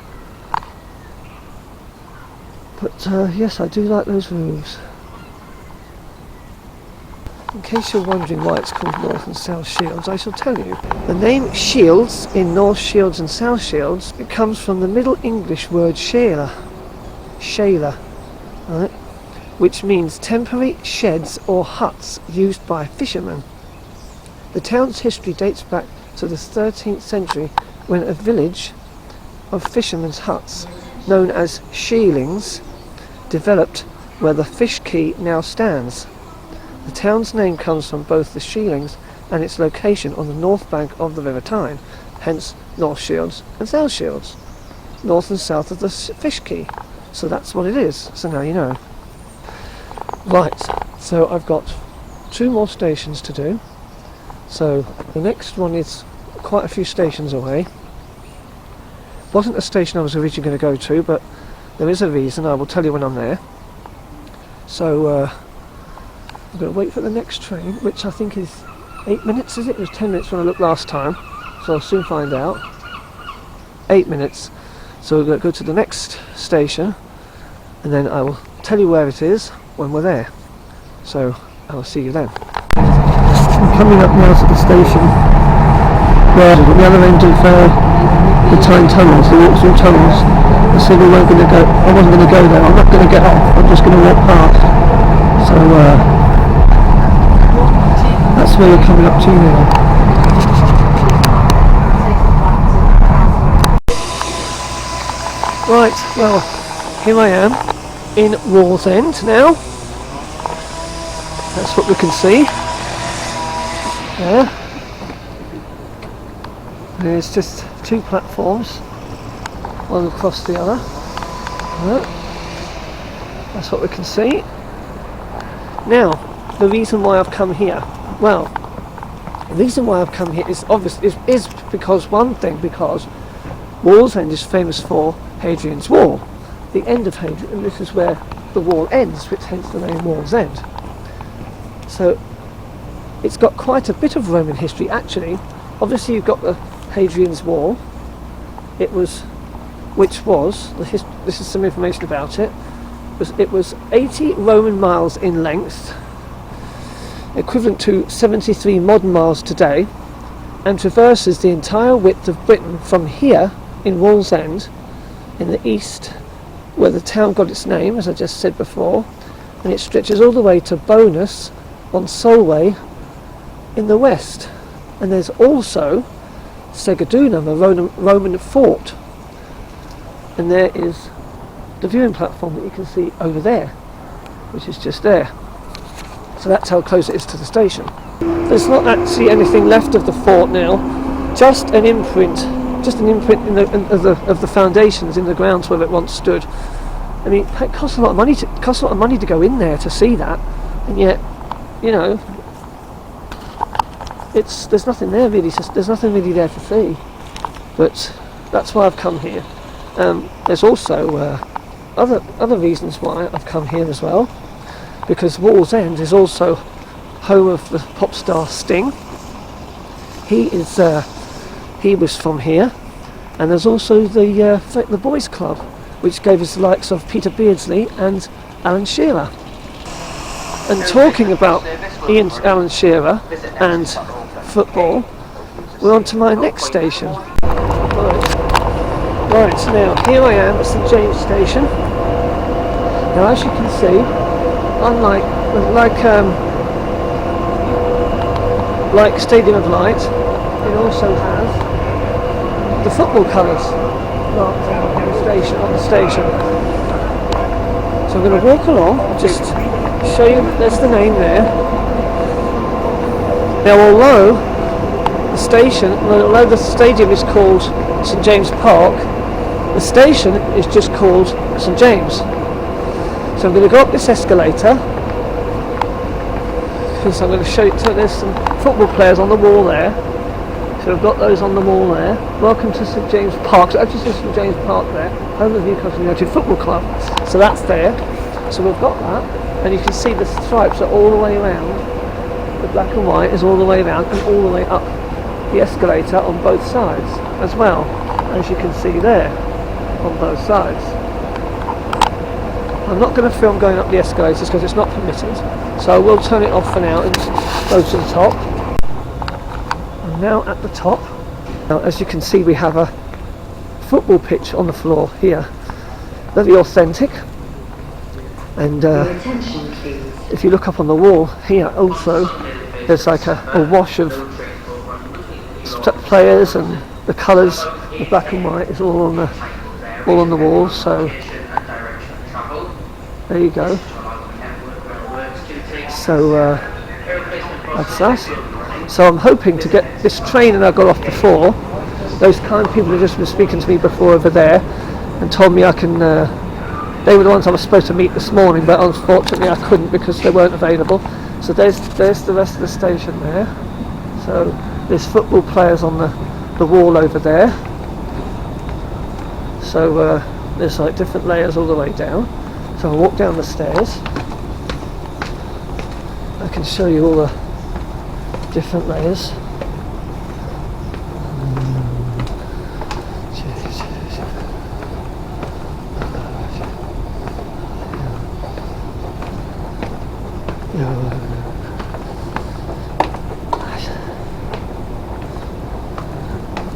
But yes, I do like those roofs. In case you're wondering why it's called North and South Shields, I shall tell you. The name Shields in North Shields and South Shields, it comes from the Middle English word shaler, right, which means temporary sheds or huts used by fishermen. The town's history dates back to the 13th century, when a village of fishermen's huts, known as sheelings, developed where the fish quay now stands. The town's name comes from both the sheelings and its location on the north bank of the River Tyne, hence North Shields and South Shields, north and south of the fish quay. So that's what it is, so now you know. Right, so I've got 2 more stations to do. So the next one is quite a few stations away. Wasn't a station I was originally going to go to, but there is a reason. I will tell you when I'm there. So I'm going to wait for the next train, which I think is 8 minutes, is it? It was 10 minutes when I looked last time, so I'll soon find out. 8 minutes. So we're going to go to the next station, and then I will tell you where it is when we're there. So I will see you then. I'm coming up now to the station where at the other end of the Tyne tunnels, the walk-through tunnels. I said I wasn't going to go there. I'm not going to get off. I'm just going to walk past. So that's where we're coming up to now. Right, well, here I am in Wallsend now. That's what we can see. There. There's just 2 platforms, one across the other. Right. That's what we can see. Now, the reason why I've come here, well, the reason why I've come here is obvious, is because one thing, because Wallsend is famous for Hadrian's Wall, the end of Hadrian, and this is where the wall ends, which hence the name Wallsend. So it's got quite a bit of Roman history actually. Obviously you've got the Hadrian's Wall. This is some information about it. It was 80 Roman miles in length, equivalent to 73 modern miles today, and traverses the entire width of Britain from here in Wallsend in the east, where the town got its name, as I just said before, and it stretches all the way to Bonus on Solway in the west. And there's also Segedunum, a Roman fort, and there is the viewing platform that you can see over there, which is just there. So that's how close it is to the station. There's not actually anything left of the fort now, just an imprint of the foundations in the grounds where it once stood. I mean, it costs a lot of money to go in there to see that, and yet, you know, there's nothing there really. There's nothing really there to see. But that's why I've come here. There's also other reasons why I've come here as well, because Wallsend is also home of the pop star Sting. He was from here, and there's also the Boys Club, which gave us the likes of Peter Beardsley and Alan Shearer. And talking about Alan Shearer and football, we're on to my next station. Right, now here I am at St James Station. Now, as you can see, unlike Stadium of Light, it also has the football colours on the station. So I'm going to walk along, just show you. There's the name there. Now, although The station, well, although the stadium is called St James Park, the station is just called St James. So I'm going to go up this escalator, because I'm going to show you, so there's some football players on the wall there. So I've got those on the wall there. Welcome to St James Park. So actually just St James Park there, home of Newcastle United Football Club. So that's there. So we've got that, and you can see the stripes are all the way around. The black and white is all the way around and all the way up the escalator on both sides as well, as you can see there on both sides. I'm not going to film going up the escalators because it's not permitted, so I will turn it off for now and go to the top. I'm now at the top. Now, as you can see, we have a football pitch on the floor here, very authentic, and if you look up on the wall here also, there's like a wash of players, and the colours, the black and white, is all on the wall. So there you go. So that's that. So I'm hoping to get this train that I got off before. Those kind people who just been speaking to me before over there and told me I can. They were the ones I was supposed to meet this morning, but unfortunately I couldn't because they weren't available. So there's the rest of the station there. So there's football players on the wall over there. So there's like different layers all the way down. So I'll walk down the stairs. I can show you all the different layers.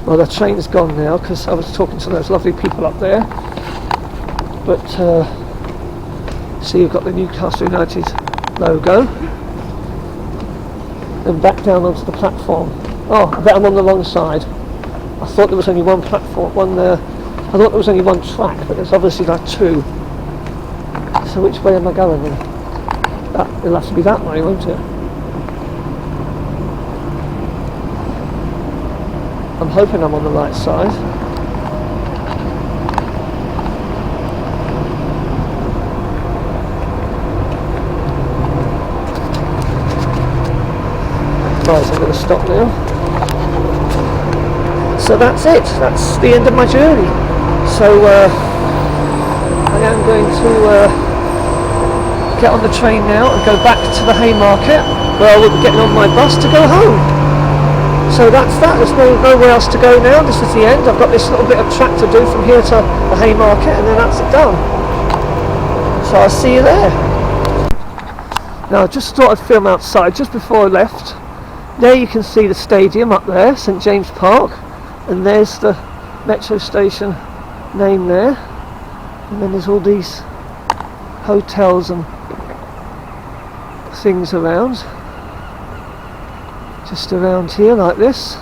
Well, the train's gone now because I was talking to those lovely people up there. But see, you've got the Newcastle United logo. And back down onto the platform. Oh, I bet I'm on the wrong side. I thought there was only one platform, I thought there was only one track, but there's obviously like two. So which way am I going then? It'll have to be that way, won't it? I'm hoping I'm on the right side. Right, so I'm going to stop now. So that's it. That's the end of my journey. So I am going to get on the train now and go back to the Haymarket, where I will be getting on my bus to go home. So that's that. There's nowhere else to go now. This is the end. I've got this little bit of track to do from here to the Haymarket, and then that's it done. So I'll see you there. Now I just thought I'd film outside just before I left. There you can see the stadium up there, St James Park, and there's the metro station name there. And then there's all these hotels and things around. Just around here like this.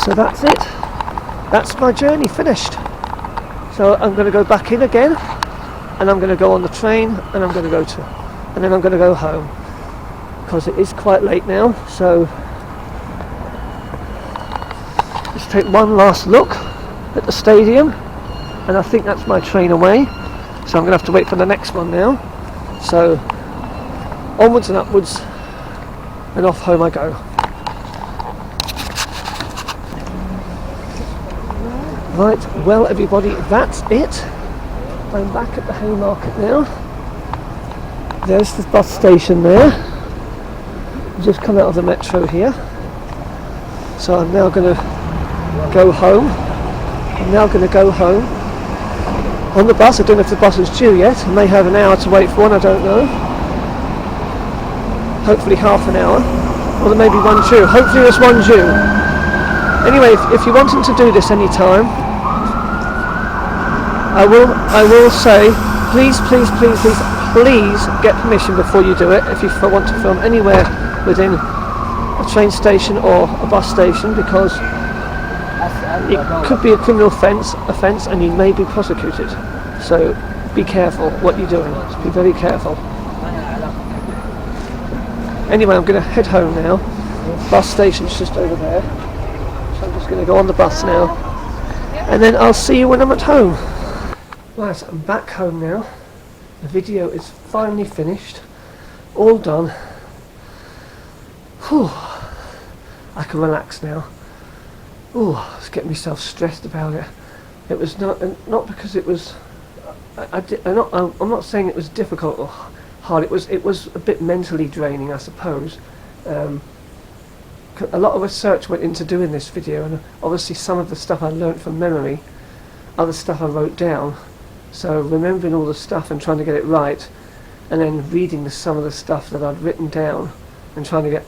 So that's it. That's my journey finished. So I'm going to go back in again, and I'm going to go on the train, and I'm going to go to, and then I'm going to go home because it is quite late now. So let's take one last look at the stadium, and I think that's my train away. So I'm going to have to wait for the next one now. So onwards and upwards, and off home I go. Right, well everybody, that's it. I'm back at the Haymarket now. There's the bus station there. I've just come out of the metro here. So I'm now going to go home. I'm now going to go home on the bus. I don't know if the bus is due yet. I may have an hour to wait for one, I don't know. Hopefully half an hour. Or there may be one due. Hopefully there's one due. Anyway, if you're wanting to do this any time, I will say, please get permission before you do it if you want to film anywhere within a train station or a bus station, because it could be a criminal offence and you may be prosecuted. So be careful what you're doing. Be very careful. Anyway, I'm going to head home now. Bus station's just over there, so I'm just going to go on the bus now, and then I'll see you when I'm at home. Right, I'm back home now. The video is finally finished, all done. Whew. I can relax now. Oh, I was getting myself stressed about it. It was not because it was. I'm not saying it was difficult or hard. It was a bit mentally draining, I suppose. A lot of research went into doing this video, and obviously some of the stuff I learnt from memory, other stuff I wrote down. So remembering all the stuff and trying to get it right, and then reading some of the stuff that I'd written down and trying to get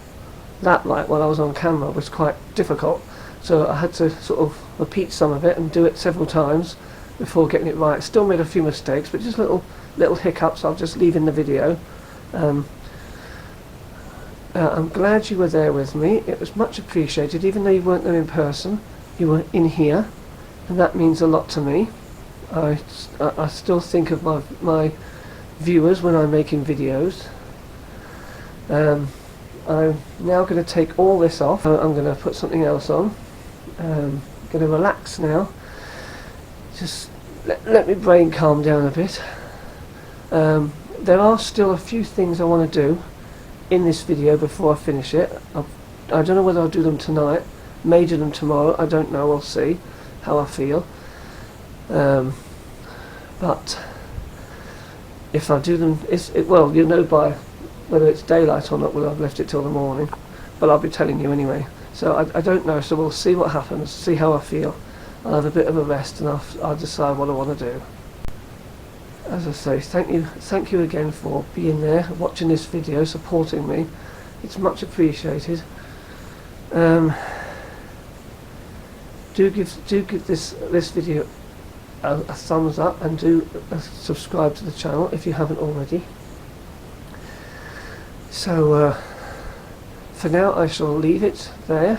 that right while I was on camera was quite difficult. So I had to sort of repeat some of it and do it several times before getting it right. Still made a few mistakes, but just little hiccups I'll just leave in the video. I'm glad you were there with me. It was much appreciated, even though you weren't there in person. You were in here, and that means a lot to me. I still think of my viewers when I'm making videos. I'm now going to take all this off. I'm going to put something else on. Going to relax now. Just let my brain calm down a bit. There are still a few things I want to do in this video before I finish it. I don't know whether I'll do them tonight, may do them tomorrow, I don't know, we'll see how I feel. But if I do them, well, you'll know by whether it's daylight or not, whether I've left it till the morning, but I'll be telling you anyway. So I don't know, so we'll see what happens, see how I feel. I'll have a bit of a rest, and I'll decide what I want to do. As I say, thank you again for being there, watching this video, supporting me. It's much appreciated. Do give this video a thumbs up, and do subscribe to the channel if you haven't already. So for now I shall leave it there.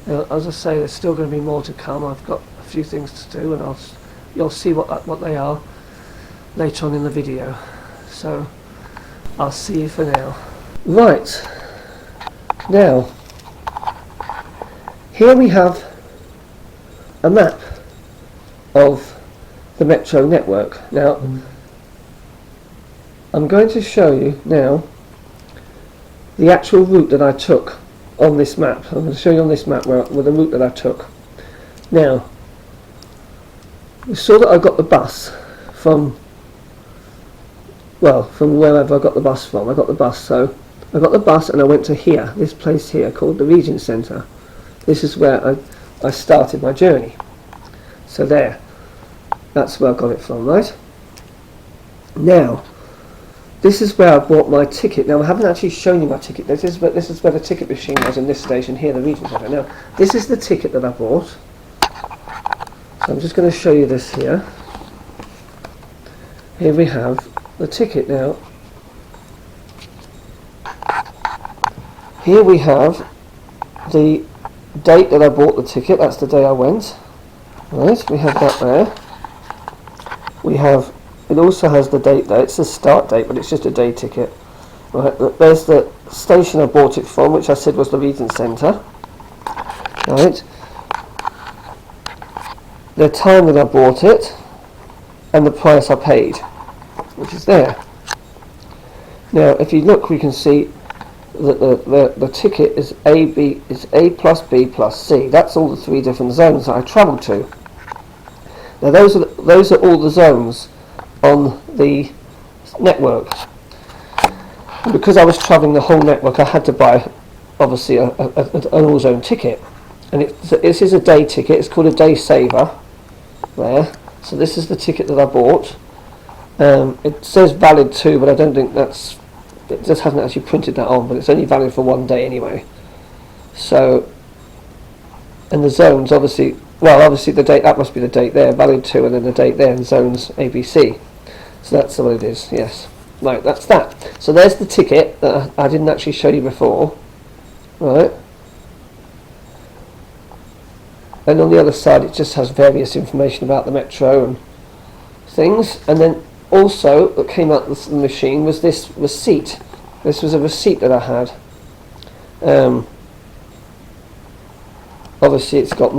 As I say, there's still going to be more to come. I've got a few things to do, and you'll see what they are later on in the video. So I'll see you for now. Right, now here we have a map of the metro network. Now I'm going to show you now the actual route that I took on this map. I'm going to show you on this map where the route that I took. Now, you saw that I got the bus from wherever I got the bus from. I got the bus and I went to here, this place here called the Region Centre. This is where I started my journey. So there, that's where I got it from, right? Now, this is where I bought my ticket. Now, I haven't actually shown you my ticket. This is where the ticket machine was in this station here, the Region Centre. Now, this is the ticket that I bought. So I'm just going to show you this here. Here we have the ticket now. Here we have the date that I bought the ticket. That's the day I went. Right, we have that there. We have, it also has the date there. It's the start date, but it's just a day ticket. Right, there's the station I bought it from, which I said was the Region Centre. Right, the time that I bought it, and the price I paid, which is there. Now, if you look, we can see that the ticket is A plus B plus C. That's all the three different zones that I travelled to. Now, those are all the zones on the network. And because I was travelling the whole network, I had to buy, obviously, an all-zone ticket. And this is a day ticket. It's called a day saver. There. So this is the ticket that I bought. It says valid too, but I don't think that's. It just hasn't actually printed that on, but it's only valid for one day anyway. So, and the zones, obviously, well, obviously the date, that must be the date there, valid 2, and then the date there, and zones ABC. So that's what it is, yes. Right, that's that. So there's the ticket that I didn't actually show you before. Right. And on the other side it just has various information about the metro and things. And then also that came out of the machine was this receipt. This was a receipt that I had. Obviously it's got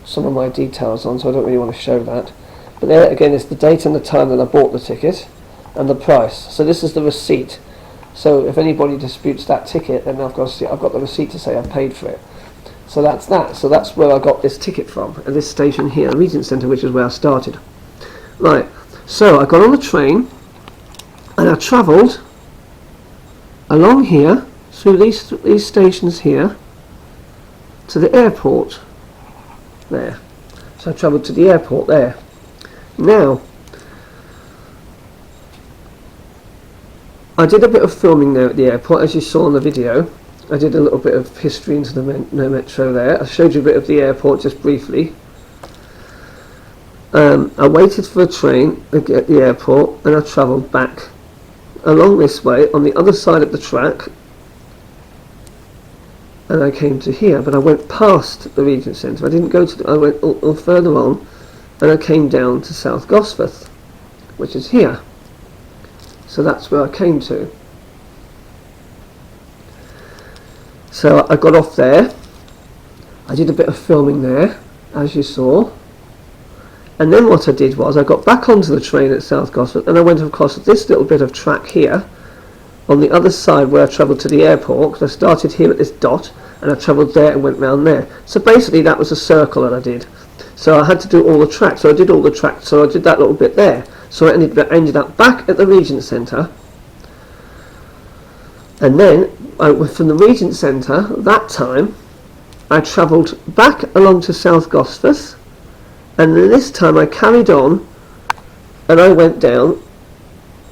some of my details on, so I don't really want to show that. But there again is the date and the time that I bought the ticket and the price. So this is the receipt. So if anybody disputes that ticket, then I've got the receipt to say I paid for it. So that's that. So that's where I got this ticket from, at this station here, Regent Centre, which is where I started. Right, so I got on the train and I travelled along here through these stations here to the airport there. So I travelled to the airport there. Now I did a bit of filming there at the airport, as you saw in the video. I did a little bit of history into the metro there. I showed you a bit of the airport just briefly. I waited for a train at the airport and I travelled back along this way on the other side of the track, and I came to here, but I went past the Regent Centre. I didn't go to I went all further on, and I came down to South Gosforth, which is here. So that's where I came to. So I got off there. I did a bit of filming there, as you saw. And then what I did was I got back onto the train at South Gosforth and I went across this little bit of track here on the other side where I travelled to the airport, because I started here at this dot and I travelled there and went round there. So basically that was a circle that I did. So I had to do all the tracks. So I did all the tracks. So I did that little bit there. So I ended up back at the Regent Centre, and then from the Regent Centre that time I travelled back along to South Gosforth, and then this time I carried on and I went down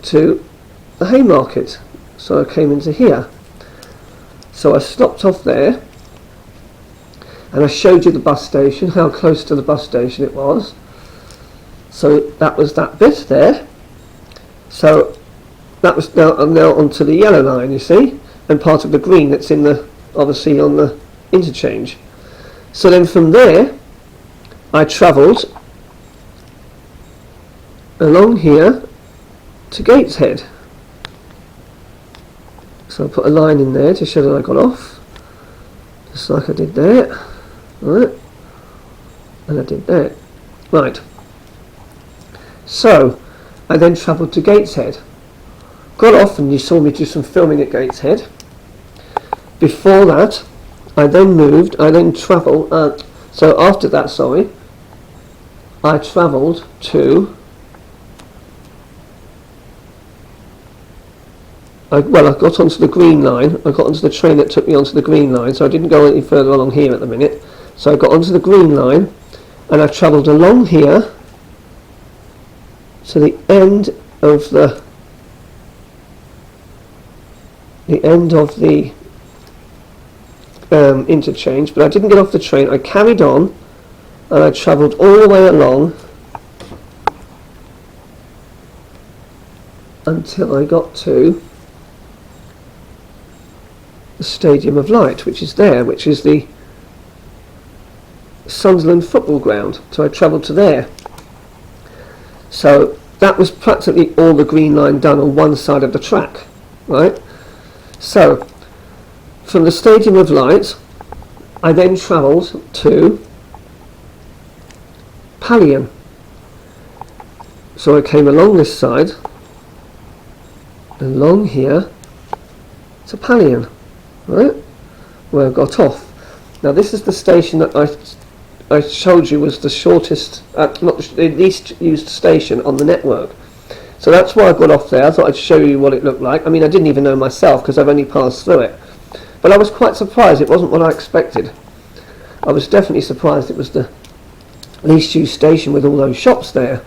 to the Haymarket. So I came into here. So I stopped off there and I showed you the bus station, how close to the bus station it was. So that was that bit there. So that was now onto the yellow line, you see, and part of the green that's in the, obviously, on the interchange. So then from there I travelled along here to Gateshead. So I put a line in there to show that I got off, just like I did there, right, and I did that, right. So I then travelled to Gateshead, got off, and you saw me do some filming at Gateshead. Before that I then travelled, so after that, sorry, I travelled to, I got onto the green line. I got onto the train that took me onto the green line, so I didn't go any further along here at the minute. So I got onto the green line and I travelled along here to the end of the interchange, but I didn't get off the train. I carried on and I travelled all the way along until I got to the Stadium of Light, which is there, which is the Sunderland football ground. So I travelled to there. So that was practically all the green line done on one side of the track, right? So from the Stadium of Light I then travelled to Pallion. So I came along this side, along here to Pallion, right, where I got off. Now this is the station that I showed you was the shortest, not the least used station on the network. So that's why I got off there. I thought I'd show you what it looked like. I mean, I didn't even know myself because I've only passed through it. But I was quite surprised. It wasn't what I expected. I was definitely surprised it was the least used station with all those shops there.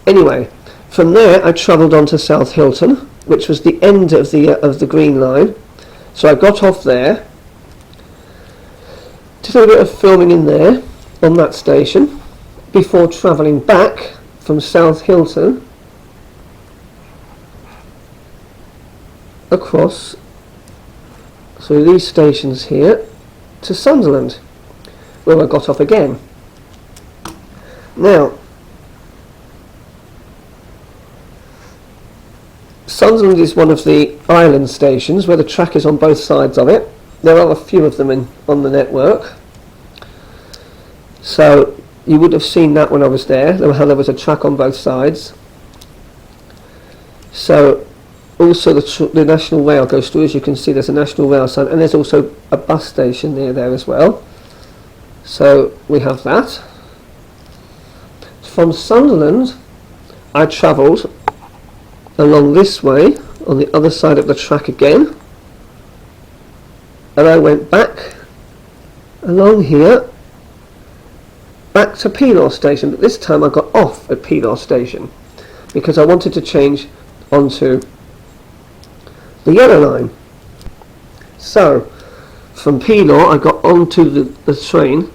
Anyway, from there I travelled on to South Hilton, which was the end of the green line. So I got off there, did a bit of filming in there on that station before travelling back from South Hilton across through these stations here to Sunderland, where I got off again. Now Sunderland is one of the island stations where the track is on both sides of it. There are a few of them on the network. So you would have seen that when I was there, how there was a track on both sides. So also the National Rail goes through, as you can see there's a National Rail sign, and there's also a bus station near there as well. So we have that. From Sunderland I travelled along this way on the other side of the track again, and I went back along here back to Penor station, but this time I got off at Penor station because I wanted to change onto the yellow line. So from Penor I got onto the train,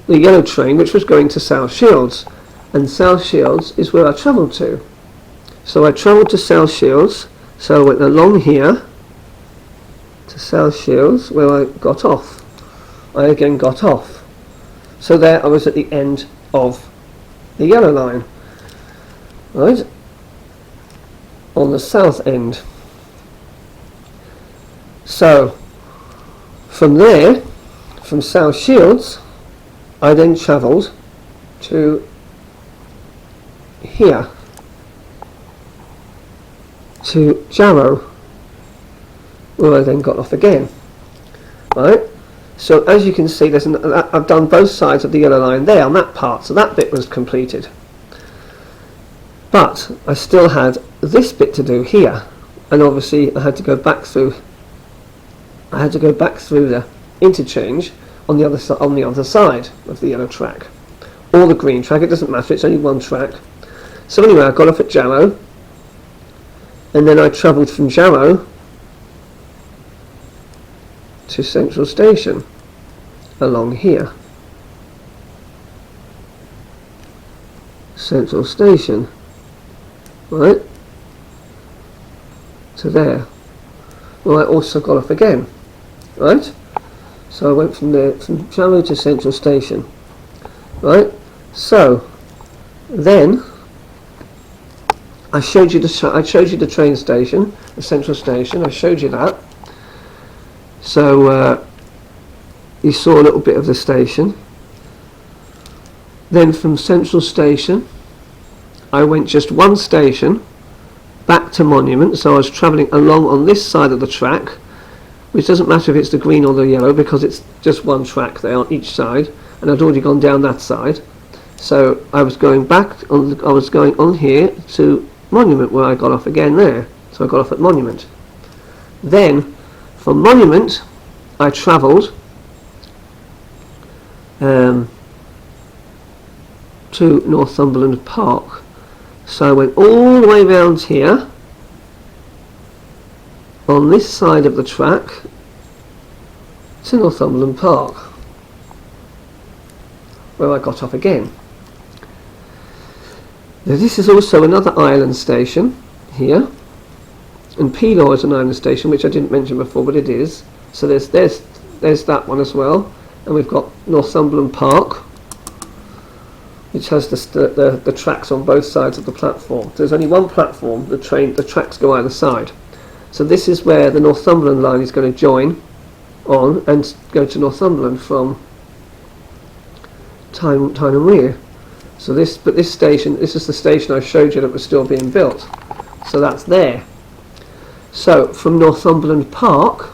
the yellow train, which was going to South Shields, and South Shields is where I travelled to. So I travelled to South Shields, so I went along here to South Shields where I got off. I again got off. So there I was at the end of the yellow line, right, on the south end. So from there, from South Shields, I then travelled to here, to Jarrow, where I then got off again, right. So as you can see, I've done both sides of the yellow line there on that part, so that bit was completed. But I still had this bit to do here, and obviously I had to go back through. I had to go back through the interchange on the other side of the yellow track, or the green track. It doesn't matter. It's only one track. So anyway, I got off at Jarrow, and then I travelled from Jarrow to Central Station along here. Central Station, right, to there. Well, I also got off again, right. So I went from there, from Jarrow to Central Station, right. So then I showed you the train station, the Central Station. I showed you that. So you saw a little bit of the station. Then from Central Station I went just one station back to Monument, so I was travelling along on this side of the track, which doesn't matter if it's the green or the yellow because it's just one track there on each side, and I'd already gone down that side. So I was going back on, I was going on here to Monument where I got off again there. So I got off at Monument. Then from Monument I travelled to Northumberland Park. So I went all the way round here on this side of the track to Northumberland Park, where I got off again. Now this is also another island station here, and Penor is an island station which I didn't mention before, but it is. So there's that one as well, and we've got Northumberland Park, which has the tracks on both sides of the platform. There's only one platform, the tracks go either side. So this is where the Northumberland line is going to join on and go to Northumberland from Tyne and Weir. So this station, this is the station I showed you that was still being built. So that's there. So from Northumberland Park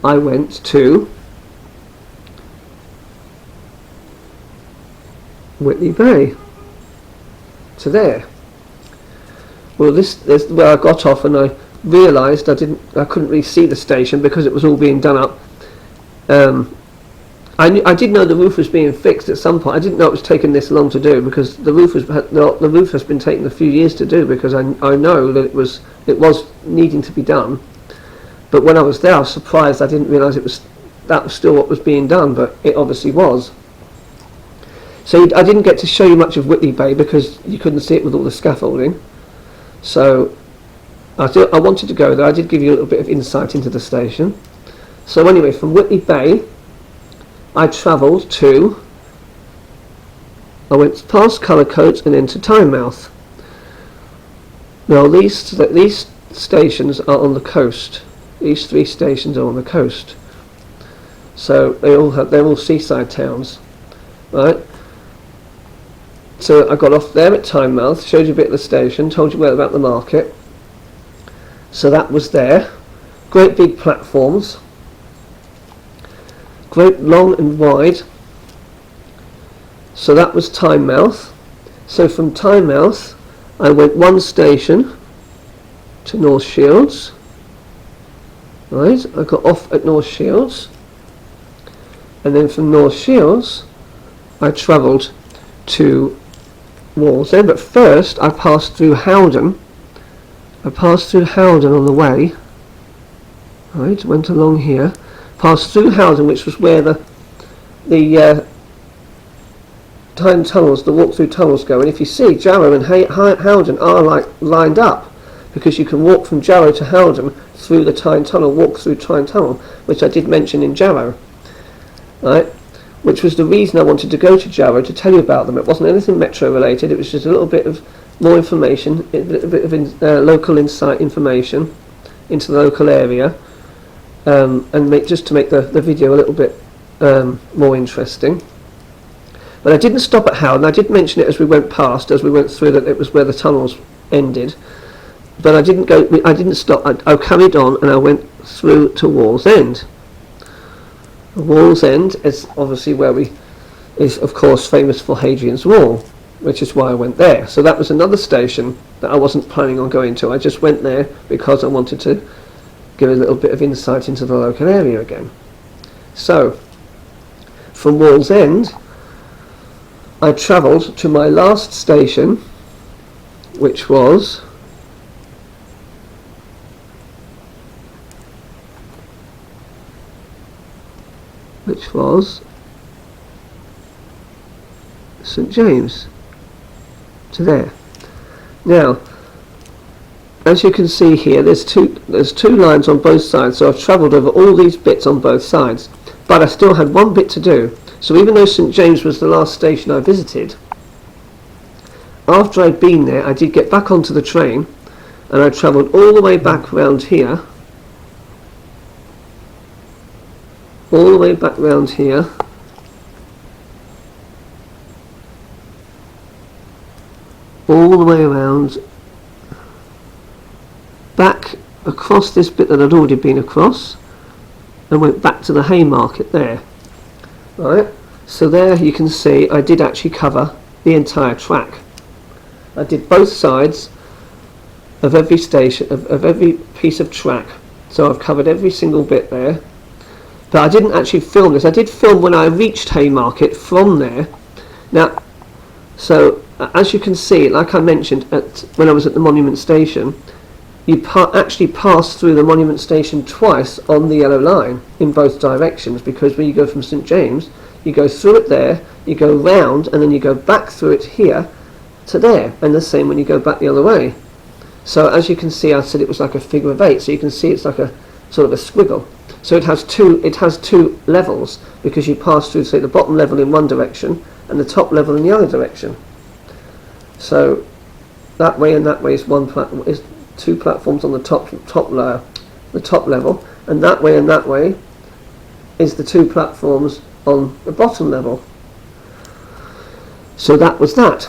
I went to Whitley Bay, to there. Well, this is where I got off, and I realised I couldn't really see the station because it was all being done up. I did know the roof was being fixed at some point. I didn't know it was taking this long to do because the roof has been taking a few years to do, because I know that it was needing to be done. But when I was there, I was surprised. I didn't realise that was still what was being done, but it obviously was. So I didn't get to show you much of Whitley Bay because you couldn't see it with all the scaffolding. So I wanted to go there. I did give you a little bit of insight into the station. So anyway, from Whitley Bay I travelled to, I went past Cullercoat and then to Tynemouth. Now these stations are on the coast. These 3 stations are on the coast. So they're all seaside towns, right? So I got off there at Tynemouth, showed you a bit of the station, told you about the market. So that was there. Great big platforms, great long and wide. So that was Tynemouth. So from Tynemouth I went 1 station to North Shields. Right, I got off at North Shields, and then from North Shields I travelled to Wallsend, but first I passed through Howden. I passed through Howden on the way. Right, went along here, passed through Howden, which was where the Tyne tunnels, the walk-through tunnels go. And if you see, Jarrow and Howden are like lined up, because you can walk from Jarrow to Howden through the Tyne tunnel, walk through Tyne tunnel, which I did mention in Jarrow, right? Which was the reason I wanted to go to Jarrow, to tell you about them. It wasn't anything metro related, it was just a little bit of more information, a little bit of local insight information into the local area, and just to make the video a little bit more interesting. But I didn't stop at Howden. I did mention it as we went past, as we went through, that it was where the tunnels ended. But I didn't stop. I carried on, and I went through to Wallsend. Wallsend is obviously where is of course famous for Hadrian's Wall, which is why I went there. So that was another station that I wasn't planning on going to. I just went there because I wanted to give a little bit of insight into the local area again. So from Wallsend I travelled to my last station, which was St James, to there. Now, as you can see here, there's two lines on both sides, so I've travelled over all these bits on both sides, but I still had 1 bit to do. So even though St James was the last station I visited, after I'd been there, I did get back onto the train, and I travelled all the way back round here, all the way back round here, all the way around, back across this bit that I'd already been across, and went back to the Haymarket there. Right, so there you can see I did actually cover the entire track. I did both sides of every station, of every piece of track, so I've covered every single bit there. But I didn't actually film this. I did film when I reached Haymarket from there. Now, so as you can see, like I mentioned when I was at the Monument Station, you actually pass through the Monument Station twice on the yellow line in both directions, because when you go from St James, you go through it there, you go round, and then you go back through it here to there, and the same when you go back the other way. So as you can see, I said it was like a figure of 8, so you can see it's like a sort of a squiggle. So it has two levels, because you pass through, say, the bottom level in one direction and the top level in the other direction. So that way and that way is 2 platforms on the top level, and that way is the 2 platforms on the bottom level. So that was that.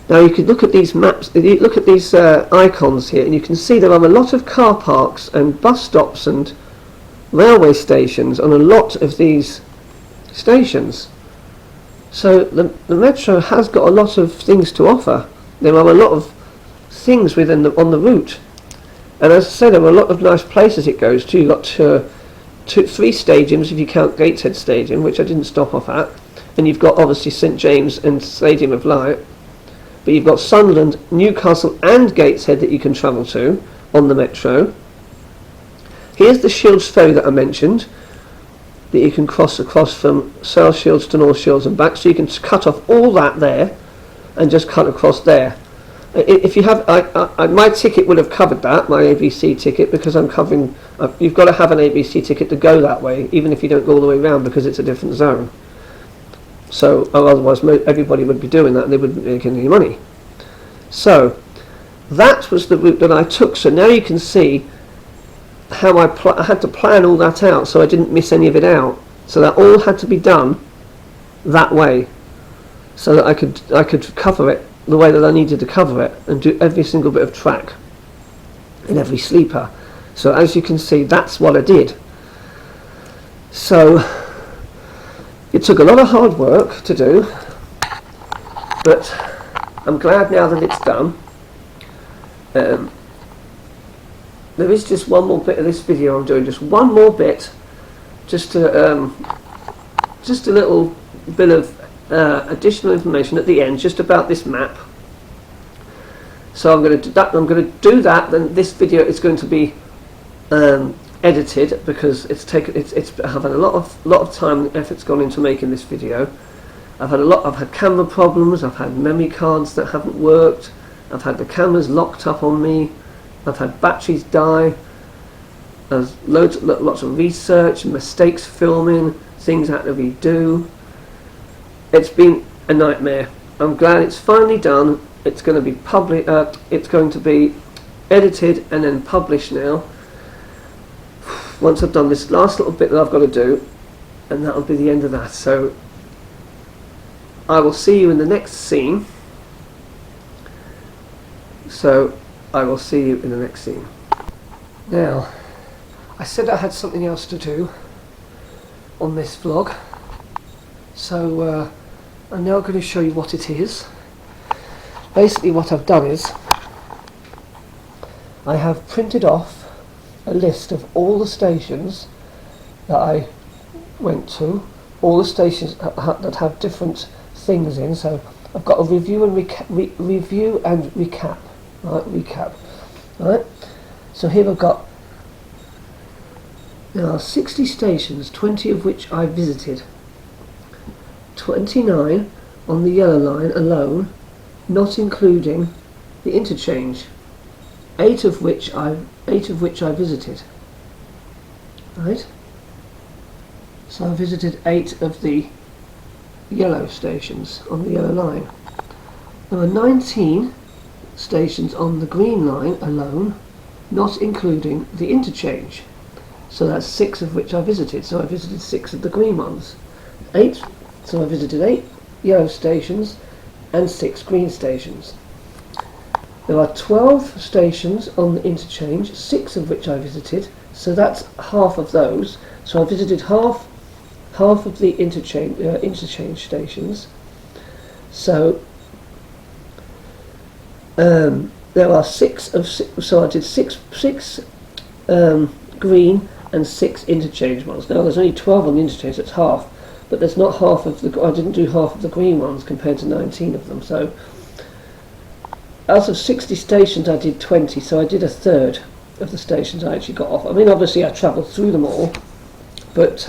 Now you can look at these maps, you look at these icons here, and you can see there are a lot of car parks and bus stops and railway stations on a lot of these stations. So the metro has got a lot of things to offer. There are a lot of things on the route, and as I said, there are a lot of nice places it goes to. You've got 3 stadiums if you count Gateshead Stadium, which I didn't stop off at, and you've got obviously St James and Stadium of Light, but you've got Sunderland, Newcastle and Gateshead that you can travel to on the metro. Here's the Shields ferry that I mentioned, that you can cross across from South Shields to North Shields and back, so you can cut off all that there and just cut across there. If you have, my ticket would have covered that, my ABC ticket, because I'm covering. You've got to have an ABC ticket to go that way, even if you don't go all the way around, because it's a different zone. So otherwise, everybody would be doing that, and they wouldn't be making any money. So that was the route that I took. So now you can see how I had to plan all that out so I didn't miss any of it out. So that all had to be done that way, so that I could cover it the way that I needed to cover it and do every single bit of track in every sleeper. So as you can see, that's what I did. So it took a lot of hard work to do, but I'm glad now that it's done. There is just one more bit of this video I'm doing, just one more bit, just a little bit of additional information at the end, just about this map. So I'm going to do that. Then this video is going to be edited, because it's had a lot of time and effort's gone into making this video. I've had camera problems. I've had memory cards that haven't worked. I've had the cameras locked up on me. I've had batteries die. There's lots of research, mistakes filming, things I had to redo. It's been a nightmare. I'm glad it's finally done. It's going to be it's going to be edited and then published now. Once I've done this last little bit that I've got to do, and that'll be the end of that. So I will see you in the next scene. Now, I said I had something else to do on this vlog, so I'm now going to show you what it is. Basically what I've done is I have printed off a list of all the stations that I went to, all the stations that have different things in. So I've got a review and recap. Right. So here I've got, there are 60 stations, 20 of which I visited, 29 on the yellow line alone, not including the interchange, 8 of which I visited. Right. So I visited 8 of the yellow stations on the yellow line. There are 19 stations on the green line alone, not including the interchange. So that's 6 of which I visited. So I visited 6 of the green ones. 8. So I visited 8 yellow stations and 6 green stations. There are 12 stations on the interchange, 6 of which I visited. So that's half of those. So I visited half of the interchange stations. So there are 6 of 6. So I did six green and 6 interchange ones. Now there's only 12 on the interchange, so it's half. But there's not half of the. I didn't do half of the green ones compared to 19 of them. So out of 60 stations, I did 20. So I did a third of the stations I actually got off. I mean, obviously I travelled through them all, but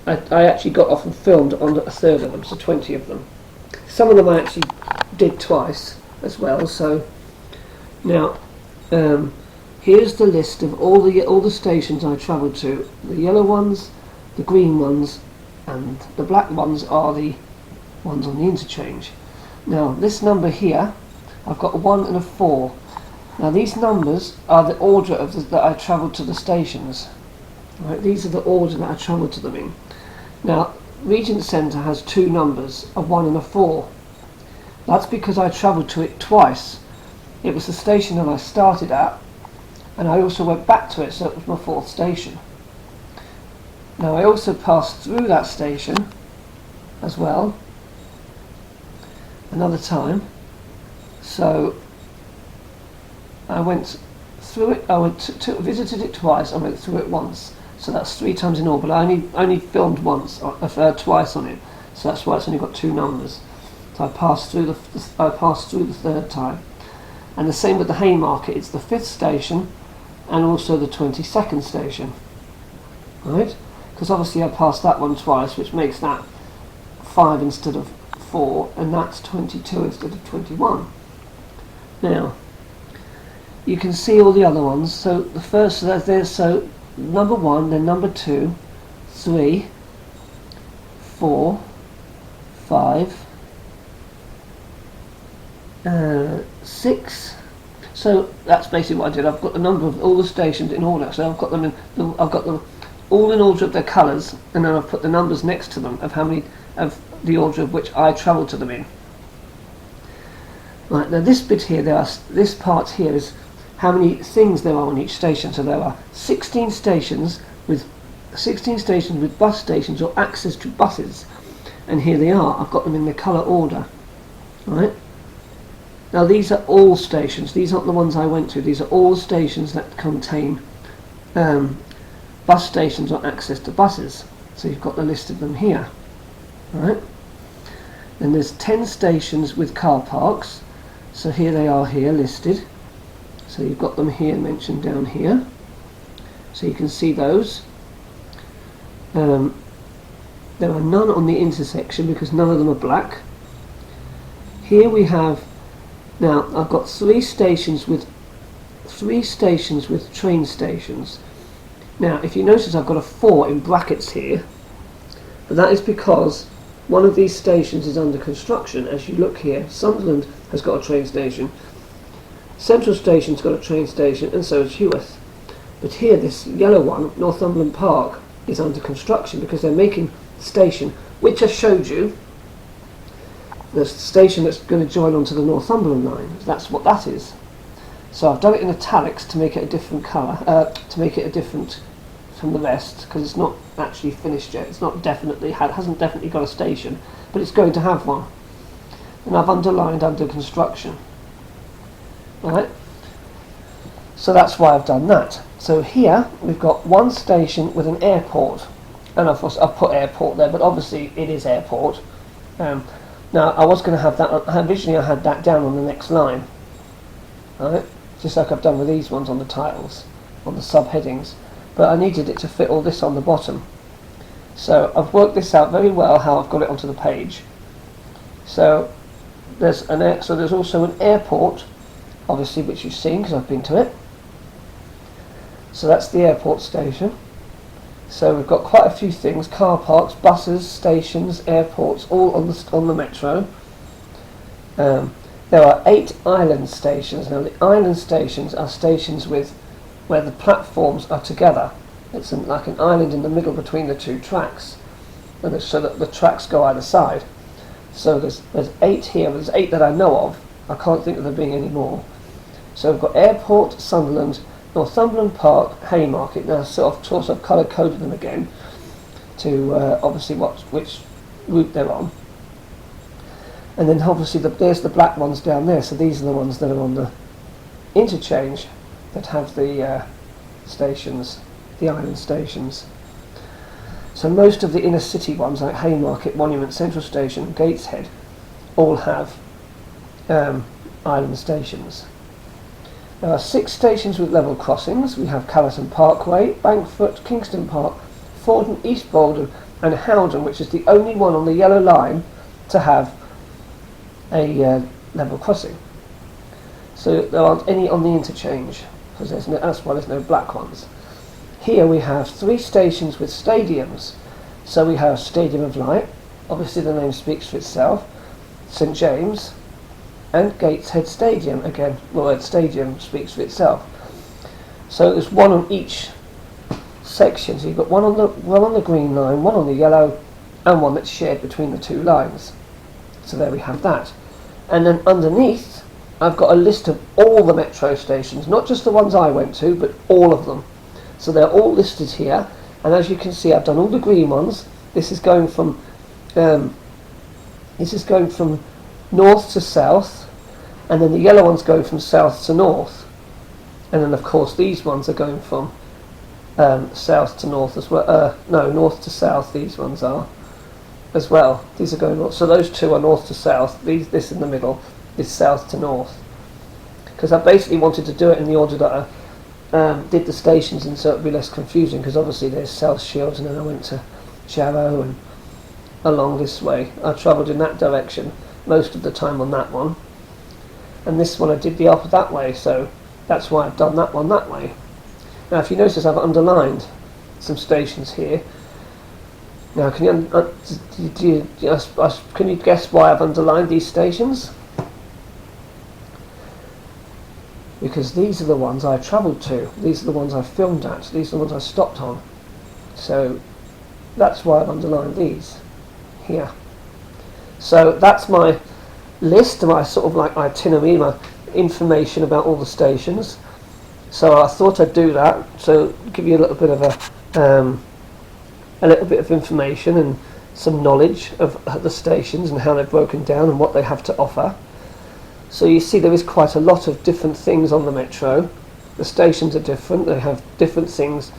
I actually got off and filmed on a third of them, so 20 of them. Some of them I actually did twice as well. So now here's the list of all the stations I travelled to. The yellow ones, the green ones, and the black ones are the ones on the interchange. Now this number here, I've got a 1 and a 4. Now these numbers are the order of that I travelled to the stations. Right, these are the order that I travelled to them in. Now Regent Centre has 2 numbers, a 1 and a 4. That's because I travelled to it twice. It was the station that I started at, and I also went back to it, so it was my 4th station. Now I also passed through that station as well another time, so I went through it. I visited it twice. I went through it once, so that's 3 times in all. But I only filmed once, twice on it, so that's why it's only got 2 numbers. So I passed through the 3rd time, and the same with the Haymarket. It's the 5th station, and also the 22nd station. Right? Because obviously I passed that one twice, which makes that 5 instead of 4, and that's 22 instead of 21. Now you can see all the other ones. So the first, so number 1, then number 2, 3, 4, 5, 6. So that's basically what I did. I've got the number of all the stations in order. So I've got them all in order of their colours, and then I've put the numbers next to them of how many of the order of which I travelled to them in. Right, now this bit here, this part here is how many things there are on each station. So there are 16 stations with bus stations or access to buses, and here they are. I've got them in the colour order. Right. Now these are all stations. These aren't the ones I went to. These are all stations that contain bus stations or access to buses. So you've got the list of them here. Right. Then there's 10 stations with car parks. So here they are here listed. So you've got them here mentioned down here. So you can see those. There are none on the intersection because none of them are black. Here we have, now I've got 3 stations with train stations. Now if you notice I've got a 4 in brackets here, but that is because one of these stations is under construction. As you look here, Sunderland has got a train station, Central Station's got a train station, and so is Heworth. But here, this yellow one, Northumberland Park, is under construction because they're making the station, which I showed you, the station that's going to join onto the Northumberland line. That's what that is. So I've done it in italics to make it a different colour, to make it a different from the rest, because it's not actually finished yet. It's not definitely hasn't definitely got a station, but it's going to have one. And I've underlined under construction. Right. So that's why I've done that. So here we've got one station with an airport, and of course I've put airport there, but obviously it is airport. Now I was going to have that. Originally I had that down on the next line. Right. Just like I've done with these ones on the titles, on the subheadings. But I needed it to fit all this on the bottom. So I've worked this out very well how I've got it onto the page. So there's also an airport, obviously, which you've seen because I've been to it. So that's the airport station. So we've got quite a few things: car parks, buses, stations, airports, all on the metro. There are 8 island stations. Now the island stations are stations where the platforms are together. It's like an island in the middle between the 2 tracks, and so that the tracks go either side. So there's 8 here. There's 8 that I know of. I can't think of there being any more. So we've got Airport, Sunderland, Northumberland Park, Haymarket. Now sort of colour coded them again to obviously which route they're on. And then obviously there's the black ones down there. So these are the ones that are on the interchange that have the stations, the island stations. So most of the inner city ones, like Haymarket, Monument, Central Station, Gateshead, all have island stations. There are 6 stations with level crossings. We have Callerton Parkway, Bankfoot, Kingston Park, Fordham, East Bolden and Howden, which is the only one on the yellow line to have a level crossing. So there aren't any on the interchange, because that's why there's no black ones. Here we have 3 stations with stadiums. So we have Stadium of Light, obviously the name speaks for itself, St James, and Gateshead Stadium. Again, the word stadium speaks for itself. So there's one on each section. So you've got one on the green line, one on the yellow, and one that's shared between the 2 lines. So there we have that. And then underneath, I've got a list of all the metro stations, not just the ones I went to, but all of them. So they're all listed here, and as you can see, I've done all the green ones. This is going from north to south, and then the yellow ones go from south to north, and then of course these ones are going from south to north as well. No, north to south. These ones are as well. These are going north. So those 2 are north to south. This in the middle is south to north, because I basically wanted to do it in the order that I did the stations, and so it would be less confusing, because obviously there's South Shields and then I went to Jarrow and along this way. I travelled in that direction most of the time on that one, and this one I did the opposite that way, so that's why I've done that one that way. Now if you notice, I've underlined some stations here. Now can you guess why I've underlined these stations? because these are the ones I travelled to, these are the ones I filmed at, these are the ones I stopped on. So that's why I've underlined these here. So that's my list, my sort of like itinerary, my information about all the stations. So I thought I'd do that, so give you a little bit of a little bit of information and some knowledge of the stations and how they're broken down and what they have to offer. So you see there is quite a lot of different things on the metro. The stations are different, they have different things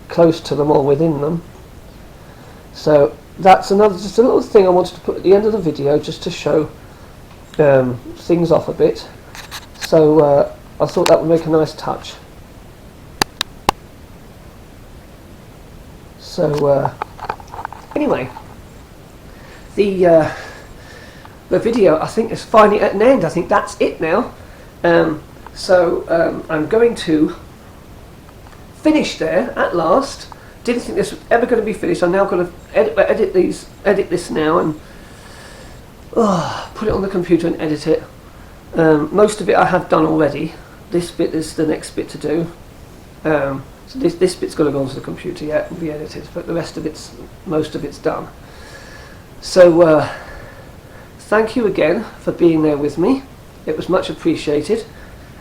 close to them or within them. So that's just a little thing I wanted to put at the end of the video just to show things off a bit. So I thought that would make a nice touch. So anyway, the video I think is finally at an end. I think that's it now. So I'm going to finish there at last. Didn't think this was ever going to be finished. I'm now going to edit this now and put it on the computer and edit it. Most of it I have done already. This bit is the next bit to do. So this bit's got to go onto the computer yet and be edited, but the rest of most of it's done. So thank you again for being there with me. It was much appreciated.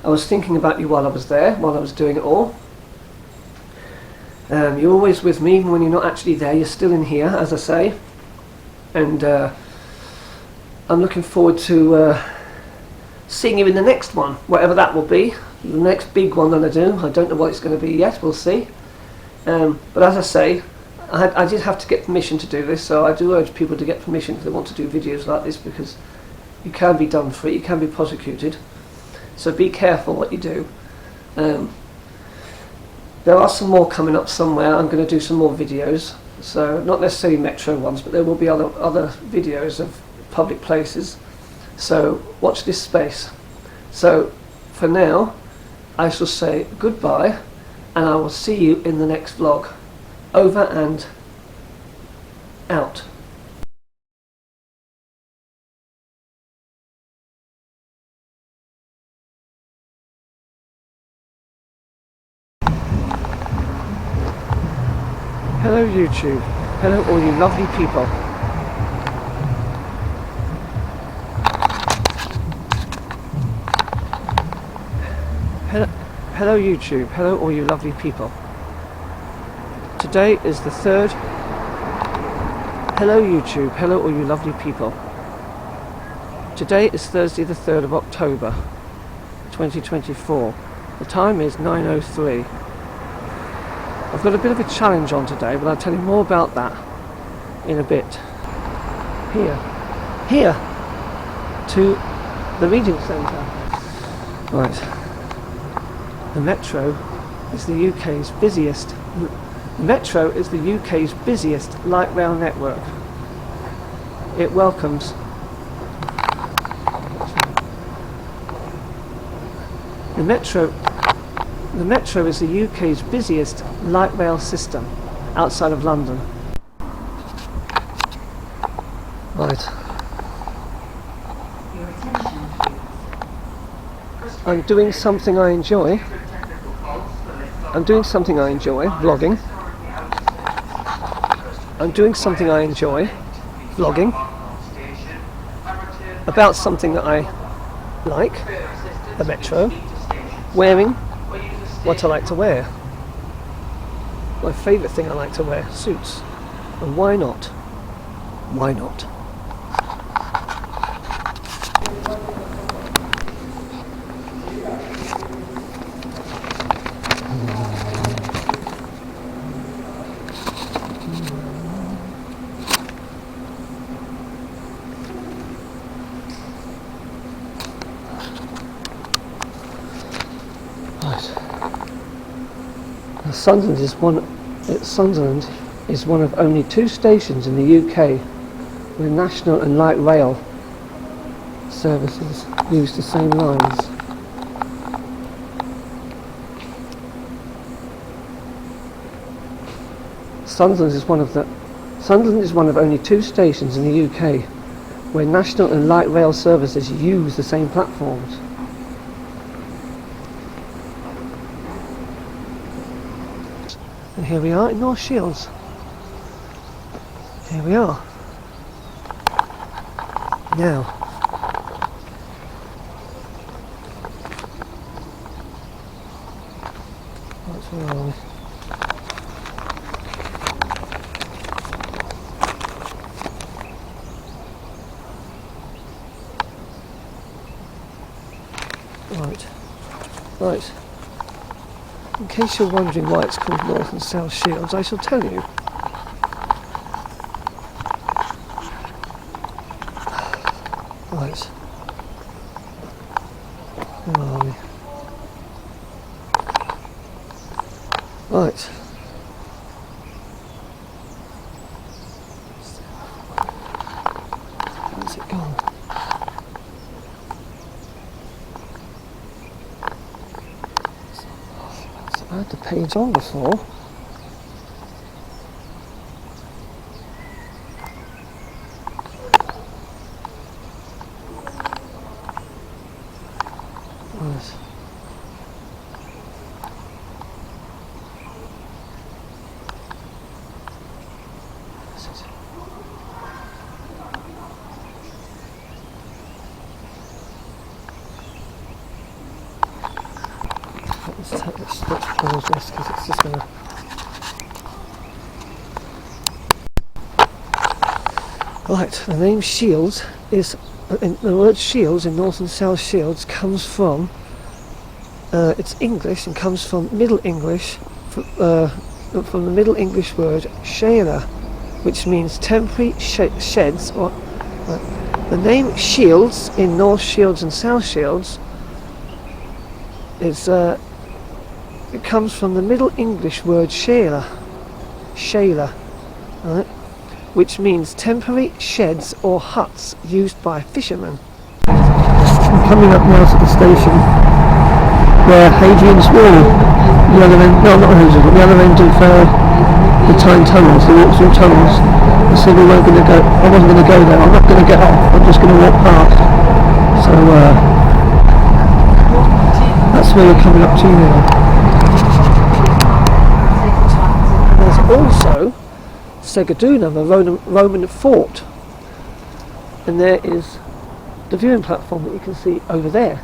I was thinking about you while I was there, while I was doing it all. You're always with me, even when you're not actually there. You're still in here, as I say. And I'm looking forward to seeing you in the next one, whatever that will be. The next big one that I do. I don't know what it's going to be yet, we'll see. But as I say, I did have to get permission to do this, so I do urge people to get permission if they want to do videos like this, because you can be done for it, you can be prosecuted. So be careful what you do. There are some more coming up somewhere. I'm going to do some more videos, so not necessarily metro ones, but there will be other videos of public places. So watch this space. So for now, I shall say goodbye, and I will see you in the next vlog. Over and out. Hello YouTube. Hello all you lovely people. Hello YouTube. Hello all you lovely people. Today is the 3rd. Hello YouTube. Hello all you lovely people. Today is Thursday the 3rd of October 2024. The time is 9:03. I've got a bit of a challenge on today, but I'll tell you more about that in a bit. Here to the Regent Centre. Right. The Metro is the UK's busiest. Metro is the UK's busiest light rail network. It welcomes the Metro is the UK's busiest light rail system outside of London. Right. I'm doing something I enjoy. Vlogging. I'm doing something I enjoy, vlogging, about something that I like, the Metro, wearing what I like to wear. My favourite thing I like to wear, suits. And why not? Why not? Sunderland is one of only 2 stations in the UK where national and light rail services use the same lines. Sunderland is one of only 2 stations in the UK where national and light rail services use the same platforms. And here we are in North Shields. Here we are. Now, where are we? Right. In case you're wondering why it's called North and South Shields, I shall tell you. Right. Where are we? Right. Where's it gone? I had the page on before. Right. Let's pause this because it's just going to... Right, the name Shields is... the word Shields in North and South Shields comes from... it's English and comes from Middle English, from the Middle English word Sheila, which means temporary sheds or... the name Shields in North Shields and South Shields is... it comes from the Middle English word Sheila, right, which means temporary sheds or huts used by fishermen. I'm coming up now to the station where Hadrian's Wall, the other end, no not Hadrian's, but the other end of the Tyne tunnels, the walk-through tunnels. I said we weren't going to go, I wasn't going to go there, I'm not going to get off, I'm just going to walk past. So that's where we're coming up to now. Also Segaduna, the Roman fort, and there is the viewing platform that you can see over there,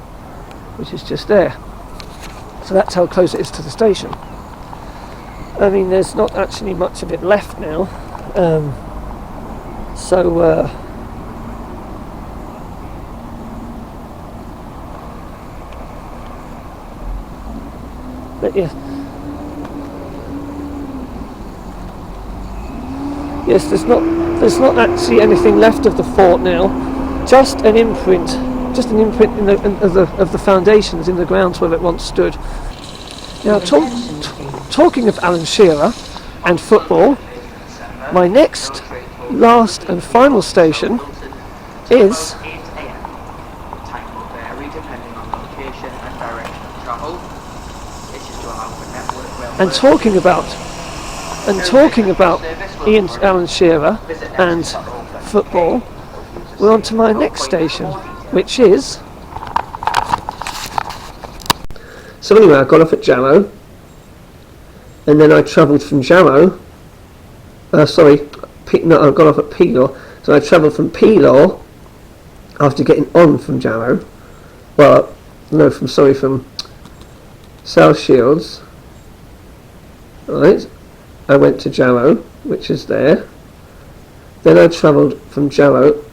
which is just there. So that's how close it is to the station. I mean, there's not actually much of it left now, but yeah. Yes, there's not actually anything left of the fort now. Just an imprint in of the foundations in the ground where it once stood. Now, talking of Alan Shearer and football, my next, last and final station is... And talking about Alan Shearer and football, we're on to my next station, which is... So anyway, I got off at Jarrow, and then I travelled from Jarrow, I got off at Peelaw, so I travelled from Peelaw, after getting on from Jarrow, from South Shields, right, I went to Jarrow, which is there. Then I travelled from Jarrow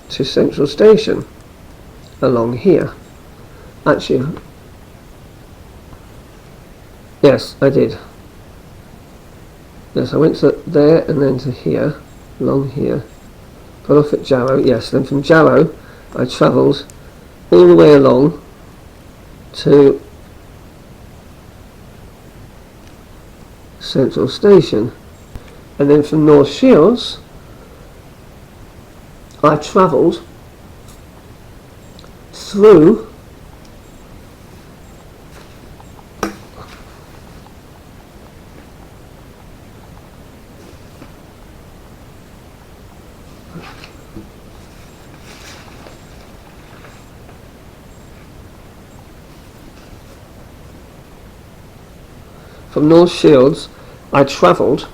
to Central Station, along here. Actually, yes, I did. Yes, I went to there and then to here, along here. Got off at Jarrow, yes, then from Jarrow I travelled all the way along to Central Station, and then from North Shields I travelled through from North Shields I travelled